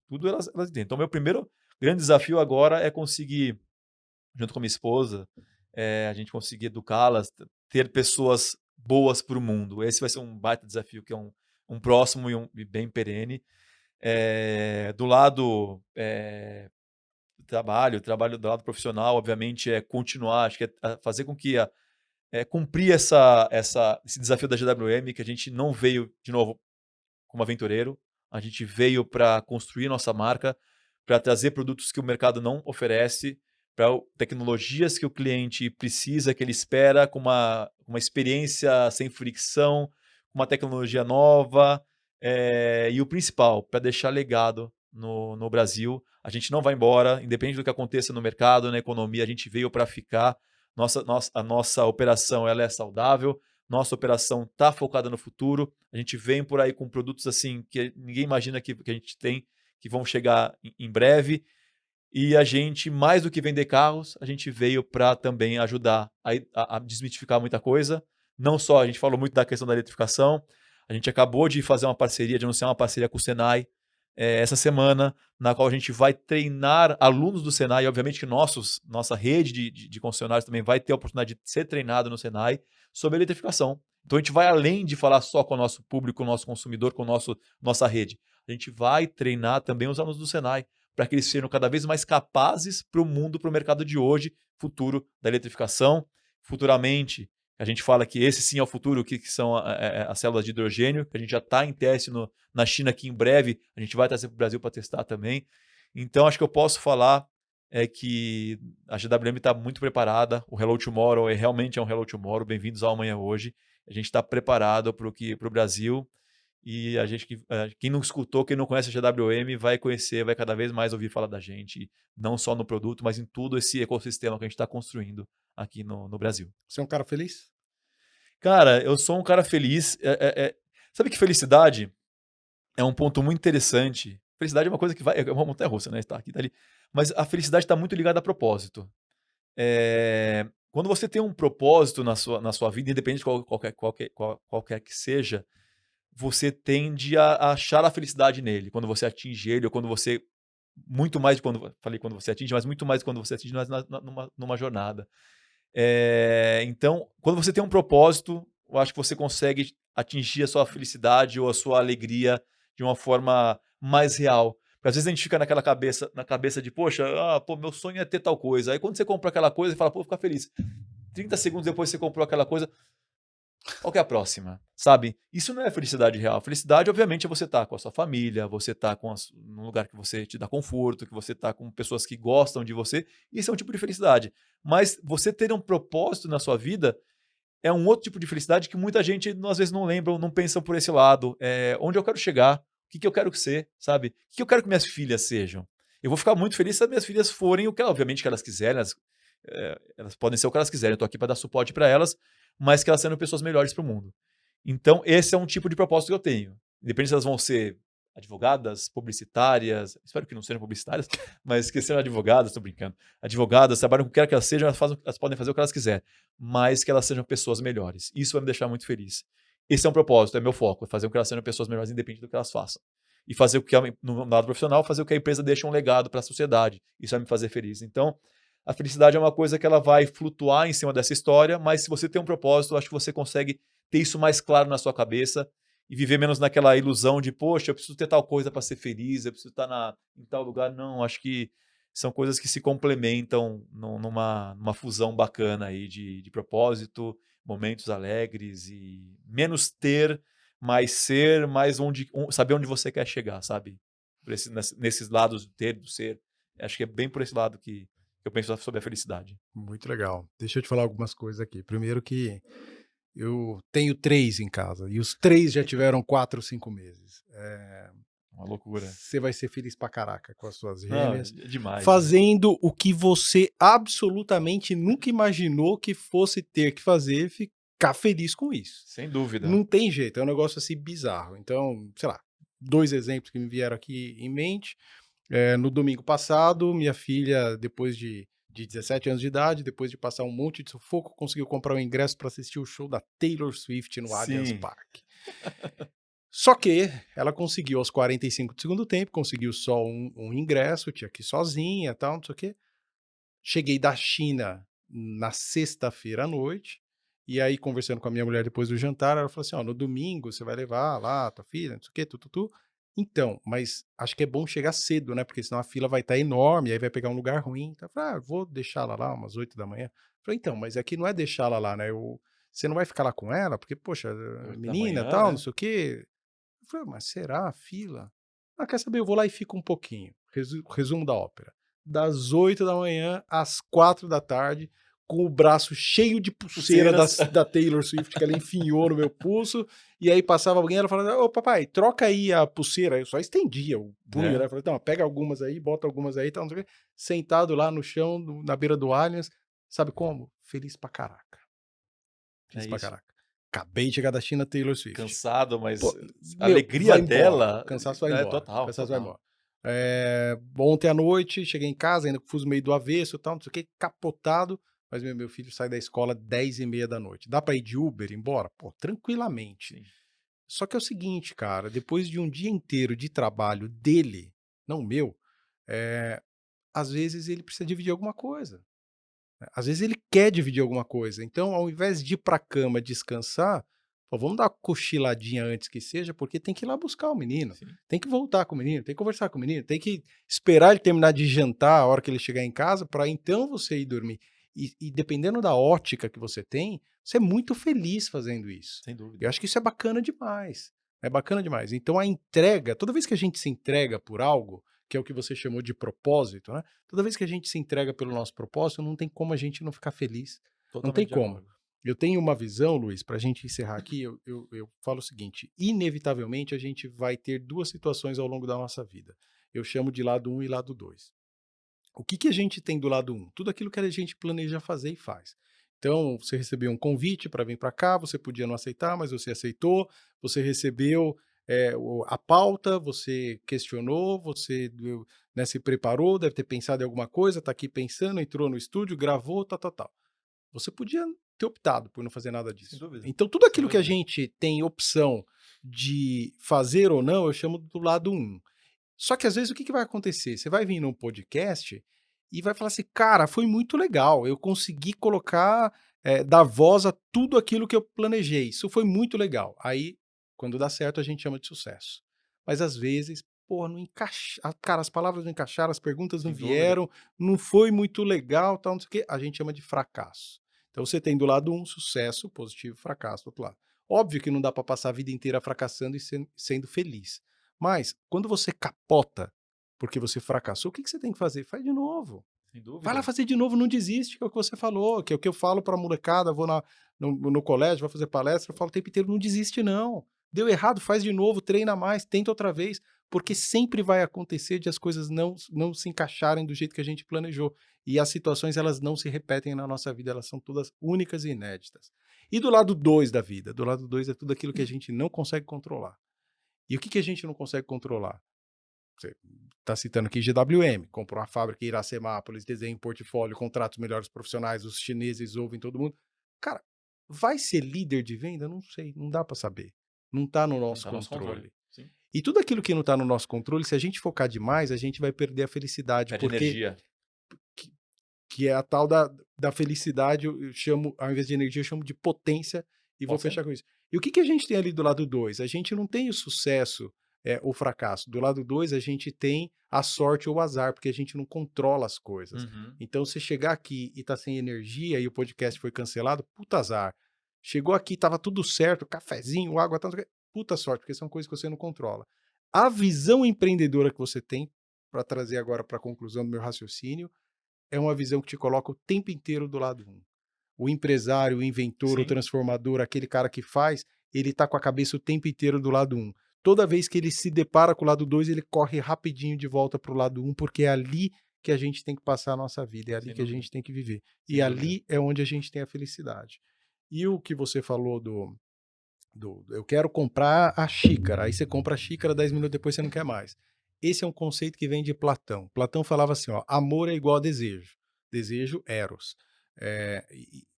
Tudo elas entendem. Então, meu primeiro grande desafio agora é conseguir, junto com a minha esposa, a gente conseguir educá-las, ter pessoas boas para o mundo. Esse vai ser um baita desafio, que é um próximo e bem perene. Do lado trabalho do lado profissional, obviamente, é continuar, acho que é fazer com que cumprir esse desafio da GWM, que a gente não veio, de novo, como aventureiro, a gente veio para construir nossa marca, para trazer produtos que o mercado não oferece, para tecnologias que o cliente precisa, que ele espera, com uma experiência sem fricção, uma tecnologia nova, e o principal, para deixar legado no Brasil. A gente não vai embora, independente do que aconteça no mercado, na economia, a gente veio para ficar. A nossa operação ela é saudável, nossa operação está focada no futuro. A gente vem por aí com produtos assim que ninguém imagina que a gente tem, que vão chegar em breve. E a gente, mais do que vender carros, a gente veio para também ajudar a desmitificar muita coisa. Não só, a gente falou muito da questão da eletrificação, a gente acabou de fazer uma parceria, de anunciar uma parceria com o Senai essa semana, na qual a gente vai treinar alunos do Senai. Obviamente que nossa rede de concessionários também vai ter a oportunidade de ser treinado no Senai sobre eletrificação. Então a gente vai além de falar só com o nosso público, com o nosso consumidor, com nossa rede. A gente vai treinar também os alunos do Senai para que eles sejam cada vez mais capazes para o mundo, para o mercado de hoje, futuro da eletrificação. Futuramente, a gente fala que esse sim é o futuro, que são as células de hidrogênio, que a gente já está em teste na China, que em breve a gente vai trazer para o Brasil para testar também. Então, acho que eu posso falar que a GWM está muito preparada, o Hello Tomorrow realmente é um Hello Tomorrow, bem-vindos ao Amanhã Hoje. A gente está preparado para o Brasil. E quem não escutou, quem não conhece a GWM, vai conhecer, vai cada vez mais ouvir falar da gente, não só no produto, mas em todo esse ecossistema que a gente está construindo aqui no Brasil. Você é um cara feliz? Cara, eu sou um cara feliz. Sabe que felicidade é um ponto muito interessante. Felicidade é uma coisa que é uma montanha-russa, né? Está aqui, tá ali. Mas a felicidade está muito ligada a propósito. Quando você tem um propósito na sua vida, independente de qualquer que seja, você tende a achar a felicidade nele, quando você atinge ele, ou quando você. Muito mais de quando você atinge, mas muito mais de quando você atinge numa jornada. Então, quando você tem um propósito, eu acho que você consegue atingir a sua felicidade ou a sua alegria de uma forma mais real. Porque às vezes a gente fica na cabeça de, poxa, meu sonho é ter tal coisa. Aí quando você compra aquela coisa, você fala, pô, fica feliz. 30 segundos depois você comprou aquela coisa, qual que é a próxima? Sabe? Isso não é felicidade real. Felicidade, obviamente, é você estar com a sua família, você estar num lugar que você te dá conforto, que você está com pessoas que gostam de você. Isso é um tipo de felicidade. Mas você ter um propósito na sua vida é um outro tipo de felicidade que muita gente, às vezes, não lembra ou não pensa por esse lado. Onde eu quero chegar? O que eu quero ser? Sabe? O que eu quero que minhas filhas sejam? Eu vou ficar muito feliz se as minhas filhas forem o que, obviamente, que elas quiserem. Elas podem ser o que elas quiserem. Eu estou aqui para dar suporte para elas, mas que elas sejam pessoas melhores para o mundo. Então, esse é um tipo de propósito que eu tenho. Independente se elas vão ser advogadas, publicitárias, espero que não sejam publicitárias, mas que sejam advogadas, estou brincando. Advogadas, trabalham com o que quer que elas sejam, elas podem fazer o que elas quiserem, mas que elas sejam pessoas melhores. Isso vai me deixar muito feliz. Esse é um propósito, é meu foco, é fazer com que elas sejam pessoas melhores, independente do que elas façam. E fazer o que, no lado profissional, fazer o que a empresa deixa um legado para a sociedade. Isso vai me fazer feliz. Então, a felicidade é uma coisa que ela vai flutuar em cima dessa história, mas se você tem um propósito, eu acho que você consegue ter isso mais claro na sua cabeça e viver menos naquela ilusão de, poxa, eu preciso ter tal coisa para ser feliz, eu preciso estar em tal lugar. Não, acho que são coisas que se complementam numa fusão bacana aí de propósito, momentos alegres e menos ter, mais ser, mais saber onde você quer chegar, sabe? Nesses lados do ter, do ser. Acho que é bem por esse lado que eu penso sobre a felicidade. Muito legal. Deixa eu te falar algumas coisas aqui. Primeiro que eu tenho 3 em casa e os 3 já tiveram 4 ou 5 meses. Uma loucura. Você vai ser feliz pra caraca com as suas Não, é gêmeas, demais, né? fazendo o que você absolutamente nunca imaginou que fosse ter que fazer, ficar feliz com isso. Sem dúvida. Não tem jeito, é um negócio assim bizarro. Então, sei lá, 2 exemplos que me vieram aqui em mente. No domingo passado, minha filha, depois de 17 anos de idade, depois de passar um monte de sufoco, conseguiu comprar um ingresso para assistir o show da Taylor Swift no Allianz Sim. Parque. Só que ela conseguiu aos 45 do segundo tempo, conseguiu só um ingresso, tinha que ir sozinha e tal, não sei o quê. Cheguei da China na sexta-feira à noite, e aí conversando com a minha mulher depois do jantar, ela falou assim: ó, no domingo você vai levar lá tua filha, não sei o quê, tu. Então, mas acho que é bom chegar cedo, né? Porque senão a fila vai estar enorme, aí vai pegar um lugar ruim. Então, eu falei, vou deixá-la lá umas 8 da manhã. Eu falei, então, mas aqui não é deixá-la lá, né? Você não vai ficar lá com ela? Porque, poxa, 8 da menina, manhã, tal, não né? sei o quê. Eu falei: mas será a fila? Ah, quer saber? Eu vou lá e fico um pouquinho. Resumo da ópera. Das 8 da manhã às 4 da tarde, com o braço cheio de pulseira Pulseiras. da Taylor Swift que ela enfiou no meu pulso, e aí passava alguém, ela falava: ô papai, troca aí a pulseira. Eu só estendia o punho, né? Né? Eu falei: não, pega algumas aí, bota algumas aí, tal, não sei o quê. Sentado lá no chão, na beira do Allianz, sabe como? Feliz pra caraca. É Feliz pra isso. caraca. Acabei de chegar da China, Taylor Swift. Cansado, mas Pô, a meu, vai alegria embora. dela Cansaço vai é embora. total, Cansaço vai total. embora. Ontem à noite, cheguei em casa, ainda fui meio do avesso e tal, não sei o que, capotado. Mas meu filho sai da escola 10h30 da noite. Dá pra ir de Uber embora? Pô, tranquilamente. Sim. Só que é o seguinte, cara, depois de um dia inteiro de trabalho dele, não meu, às vezes ele precisa dividir alguma coisa. Às vezes ele quer dividir alguma coisa. Então, ao invés de ir para a cama descansar, pô, vamos dar uma cochiladinha antes que seja, porque tem que ir lá buscar o menino, Sim. tem que voltar com o menino, tem que conversar com o menino, tem que esperar ele terminar de jantar a hora que ele chegar em casa, para então você ir dormir. E dependendo da ótica que você tem, você é muito feliz fazendo isso. Sem Eu dúvida. acho que isso é bacana demais. É bacana demais. Então a entrega, toda vez que a gente se entrega por algo, que é o que você chamou de propósito, né? Toda vez que a gente se entrega pelo nosso propósito, não tem como a gente não ficar feliz. Não tem Totalmente de como. acordo. Eu tenho uma visão, Luiz, para a gente encerrar aqui, eu falo o seguinte: inevitavelmente a gente vai ter duas situações ao longo da nossa vida. Eu chamo de lado um e lado 2. O que a gente tem do lado um? Tudo aquilo que a gente planeja fazer e faz. Então, você recebeu um convite para vir para cá, você podia não aceitar, mas você aceitou, você recebeu a pauta, você questionou, você né, se preparou, deve ter pensado em alguma coisa, está aqui pensando, entrou no estúdio, gravou, tal, tal, tal. Você podia ter optado por não fazer nada Sem disso. dúvida. Então, tudo Sem aquilo que a dúvida. gente tem opção de fazer ou não, eu chamo do lado um. Só que às vezes o que vai acontecer? Você vai vir num podcast e vai falar assim: cara, foi muito legal, eu consegui colocar, dar voz a tudo aquilo que eu planejei, isso foi muito legal. Aí, quando dá certo, a gente chama de sucesso. Mas às vezes, porra, não encaixa, cara, as palavras não encaixaram, as perguntas não Sem dúvida. vieram, não foi muito legal, tal, não sei o quê, a gente chama de fracasso. Então você tem do lado um sucesso, positivo, fracasso do outro lado. Óbvio que não dá para passar a vida inteira fracassando e sendo feliz. Mas, quando você capota porque você fracassou, o que você tem que fazer? Faz de novo. Sem Vai lá dúvida. fazer de novo, não desiste, que é o que você falou, que é o que eu falo para a molecada, vou no colégio, vou fazer palestra, eu falo o tempo inteiro, não desiste não. Deu errado, faz de novo, treina mais, tenta outra vez. porque sempre vai acontecer de as coisas não se encaixarem do jeito que a gente planejou. E as situações, elas não se repetem na nossa vida, elas são todas únicas e inéditas. E do lado 2 da vida? Do lado 2 é tudo aquilo que a gente não consegue controlar. E o que a gente não consegue controlar? Você está citando aqui GWM, comprou uma fábrica em Iracemápolis, desenha um portfólio, contrata os melhores profissionais, os chineses ouvem todo mundo. Cara, vai ser líder de venda? Não sei, não dá para saber. Não está no Não nosso tá no nosso controle. controle. Sim. E tudo aquilo que não está no nosso controle, se a gente focar demais, a gente vai perder a felicidade, Perde porque energia. que, que é a tal da felicidade, eu chamo, ao invés de energia, eu chamo de potência, e vou Pode ser? fechar com isso. E o que a gente tem ali do lado 2? A gente não tem o sucesso ou fracasso. Do lado 2, a gente tem a sorte ou o azar, porque a gente não controla as coisas. Uhum. Então, você chegar aqui e tá sem energia e o podcast foi cancelado, puta azar. Chegou aqui, tava tudo certo, cafezinho, água, tanto, puta sorte, porque são coisas que você não controla. A visão empreendedora que você tem, para trazer agora para a conclusão do meu raciocínio, é uma visão que te coloca o tempo inteiro do lado 1. O empresário, o inventor, o Sim. transformador, aquele cara que faz, ele tá com a cabeça o tempo inteiro do lado 1. Toda vez que ele se depara com o lado 2, ele corre rapidinho de volta para o lado 1, porque é ali que a gente tem que passar a nossa vida, é ali Sem que a dúvida. gente tem que viver. E Sem dúvida. ali é onde a gente tem a felicidade. E o que você falou eu quero comprar a xícara, aí você compra a xícara, 10 minutos depois você não quer mais. Esse é um conceito que vem de Platão. Platão falava assim, ó, amor é igual a desejo. Desejo, eros.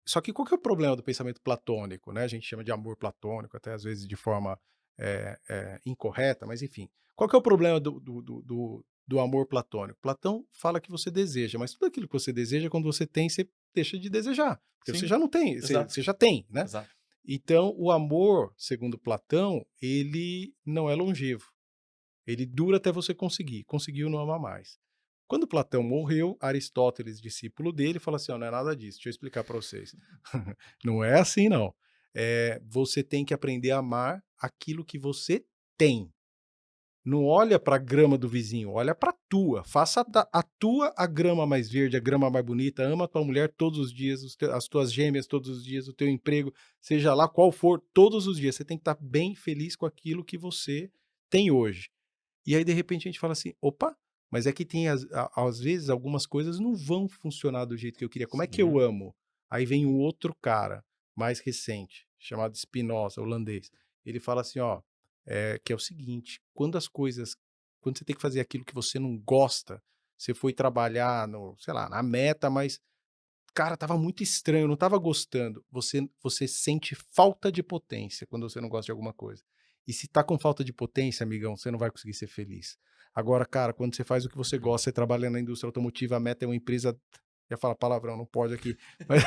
Só que qual que é o problema do pensamento platônico, né? A gente chama de amor platônico, até às vezes de forma incorreta, mas enfim. Qual que é o problema do amor platônico? Platão fala que você deseja, mas tudo aquilo que você deseja, quando você tem, você deixa de desejar. Porque você Sim. já não tem, Exato. você já tem, né? Exato. Então, o amor, segundo Platão, ele não é longevo. Ele dura até você conseguir. Conseguiu, não ama mais. Quando Platão morreu, Aristóteles, discípulo dele, falou assim: oh, não é nada disso, deixa eu explicar para vocês. Não é assim, não. Você tem que aprender a amar aquilo que você tem. Não olha para a grama do vizinho, olha para a tua. Faça a tua a grama mais verde, a grama mais bonita. Ama a tua mulher todos os dias, as tuas gêmeas todos os dias, o teu emprego, seja lá qual for, todos os dias. Você tem que estar bem feliz com aquilo que você tem hoje. E aí, de repente, a gente fala assim: opa, mas é que tem, às vezes, algumas coisas não vão funcionar do jeito que eu queria. Como é que eu Sim. amo? Aí vem um outro cara, mais recente, chamado Spinoza, holandês. Ele fala assim: ó, que é o seguinte, quando você tem que fazer aquilo que você não gosta, você foi trabalhar sei lá, na Meta, mas, cara, tava muito estranho, não tava gostando. Você sente falta de potência quando você não gosta de alguma coisa. E se tá com falta de potência, amigão, você não vai conseguir ser feliz. Agora, cara, quando você faz o que você gosta, você trabalha na indústria automotiva, a Meta é uma empresa, ia falar palavrão, não pode aqui, mas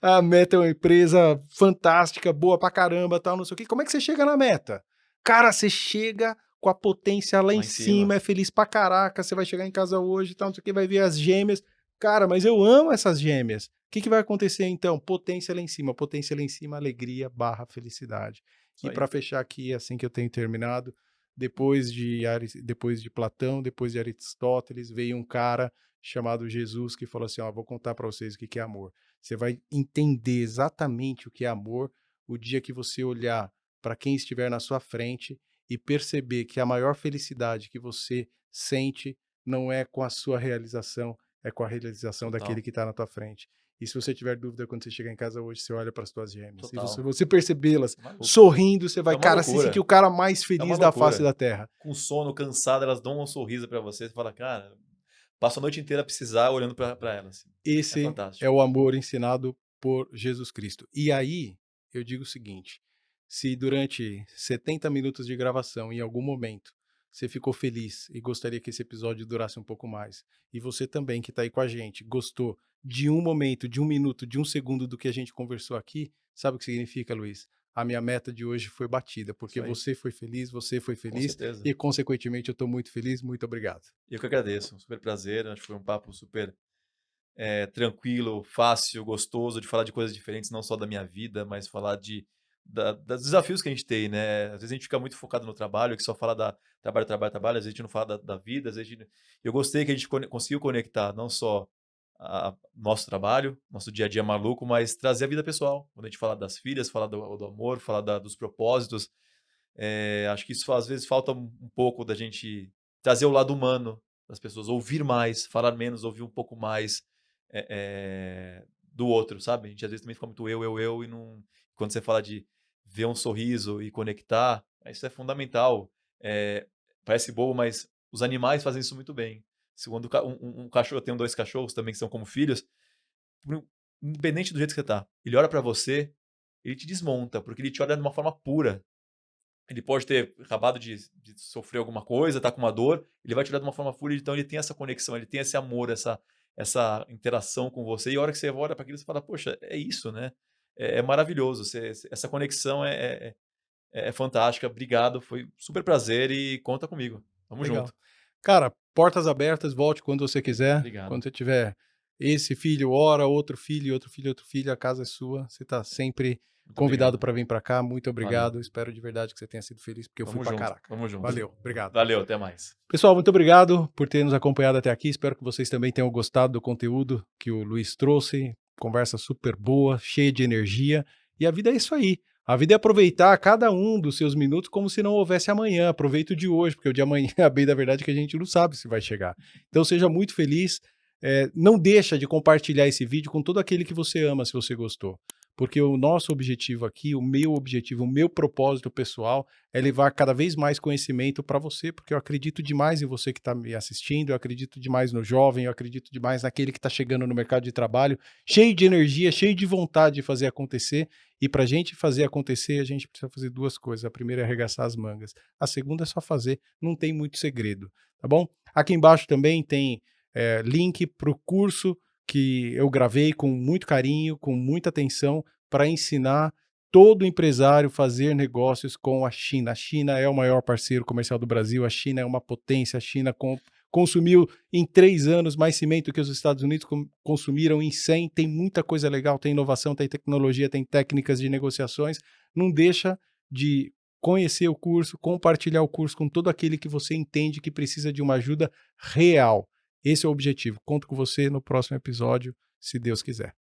a Meta é uma empresa fantástica, boa pra caramba, tal, não sei o quê. Como é que você chega na Meta? Cara, você chega com a potência lá em Lá em cima. cima, é feliz pra caraca, você vai chegar em casa hoje, tal, não sei o quê, vai ver as gêmeas. Cara, mas eu amo essas gêmeas. O que vai acontecer então? Potência lá em cima, alegria barra felicidade. Isso E aí. para fechar aqui, assim que eu tenho terminado, depois de Platão, depois de Aristóteles, veio um cara chamado Jesus que falou assim: ó, vou contar para vocês o que é amor. Você vai entender exatamente o que é amor o dia que você olhar para quem estiver na sua frente e perceber que a maior felicidade que você sente não é com a sua realização, é com a realização Total. daquele que está na tua frente. E se você tiver dúvida quando você chegar em casa hoje, você olha para as tuas gêmeas. E Total. você percebê-las Maluco. sorrindo, você É vai, uma cara, se sentir loucura. o cara mais É uma feliz da face loucura. da terra. Com sono, cansado, elas dão um sorriso pra você. Você fala, cara, passo a noite inteira a precisar olhando pra elas. Assim. É Esse é fantástico. o amor ensinado por Jesus Cristo. E aí, eu digo o seguinte: se durante 70 minutos de gravação, em algum momento, você ficou feliz e gostaria que esse episódio durasse um pouco mais, e você também que está aí com a gente gostou de um momento, de um minuto, de um segundo do que a gente conversou aqui, sabe o que significa, Luiz? A minha meta de hoje foi batida, porque Isso aí. você foi Com feliz certeza. e, consequentemente, eu estou muito feliz. Muito obrigado. Eu que agradeço. Um super prazer. Acho que foi um papo super tranquilo, fácil, gostoso de falar de coisas diferentes, não só da minha vida, mas falar dos desafios que a gente tem, né? Às vezes a gente fica muito focado no trabalho, que só fala da trabalho, trabalho, trabalho, às vezes a gente não fala da vida, às vezes eu gostei que a gente conseguiu conectar não só nosso trabalho, nosso dia a dia maluco, mas trazer a vida pessoal. Quando a gente fala das filhas, fala do amor, fala dos propósitos, Acho que isso às vezes falta um pouco da gente trazer o lado humano das pessoas, ouvir mais, falar menos, ouvir um pouco mais do outro, sabe? A gente às vezes também fica muito eu, e não. Quando você fala de ver um sorriso e conectar, isso é fundamental. Parece bobo, mas os animais fazem isso muito bem. Segundo um cachorro, eu tenho 2 cachorros também que são como filhos, independente do jeito que você tá, ele olha pra você, ele te desmonta, porque ele te olha de uma forma pura. Ele pode ter acabado de sofrer alguma coisa, tá com uma dor, ele vai te olhar de uma forma fluida, então ele tem essa conexão, ele tem esse amor, essa interação com você, e a hora que você olha para aquilo, você fala: "Poxa, é isso, né?". É maravilhoso, essa conexão é fantástica. Obrigado, foi um super prazer e conta comigo. Tamo Legal. junto. Cara, portas abertas, volte quando você quiser. Obrigado. Quando você tiver esse filho, ora, outro filho, outro filho, outro filho, a casa é sua. Você está sempre Muito convidado obrigado. para vir para cá. Muito Valeu. obrigado. Espero de verdade que você tenha sido feliz, porque eu fui Tamo para junto, caraca. tamo junto. Valeu, obrigado. Valeu, até mais. Pessoal, muito obrigado por ter nos acompanhado até aqui. Espero que vocês também tenham gostado do conteúdo que o Luiz trouxe. Conversa super boa, cheia de energia. E a vida é isso aí. A vida é aproveitar cada um dos seus minutos como se não houvesse amanhã. Aproveita o de hoje, porque o de amanhã, a bem da verdade, é que a gente não sabe se vai chegar. Então seja muito feliz. Não deixa de compartilhar esse vídeo com todo aquele que você ama, se você gostou. Porque o nosso objetivo aqui, o meu objetivo, o meu propósito pessoal é levar cada vez mais conhecimento para você, porque eu acredito demais em você que está me assistindo, eu acredito demais no jovem, eu acredito demais naquele que está chegando no mercado de trabalho, cheio de energia, cheio de vontade de fazer acontecer. E para a gente fazer acontecer, a gente precisa fazer 2 coisas. A primeira é arregaçar as mangas. A segunda é só fazer, não tem muito segredo, tá bom? Aqui embaixo também tem link para o curso que eu gravei com muito carinho, com muita atenção, para ensinar todo empresário a fazer negócios com a China. A China é o maior parceiro comercial do Brasil, a China é uma potência, a China consumiu em 3 anos mais cimento que os Estados Unidos consumiram em 100, tem muita coisa legal, tem inovação, tem tecnologia, tem técnicas de negociações. Não deixa de conhecer o curso, compartilhar o curso com todo aquele que você entende que precisa de uma ajuda real. Esse é o objetivo. Conto com você no próximo episódio, se Deus quiser.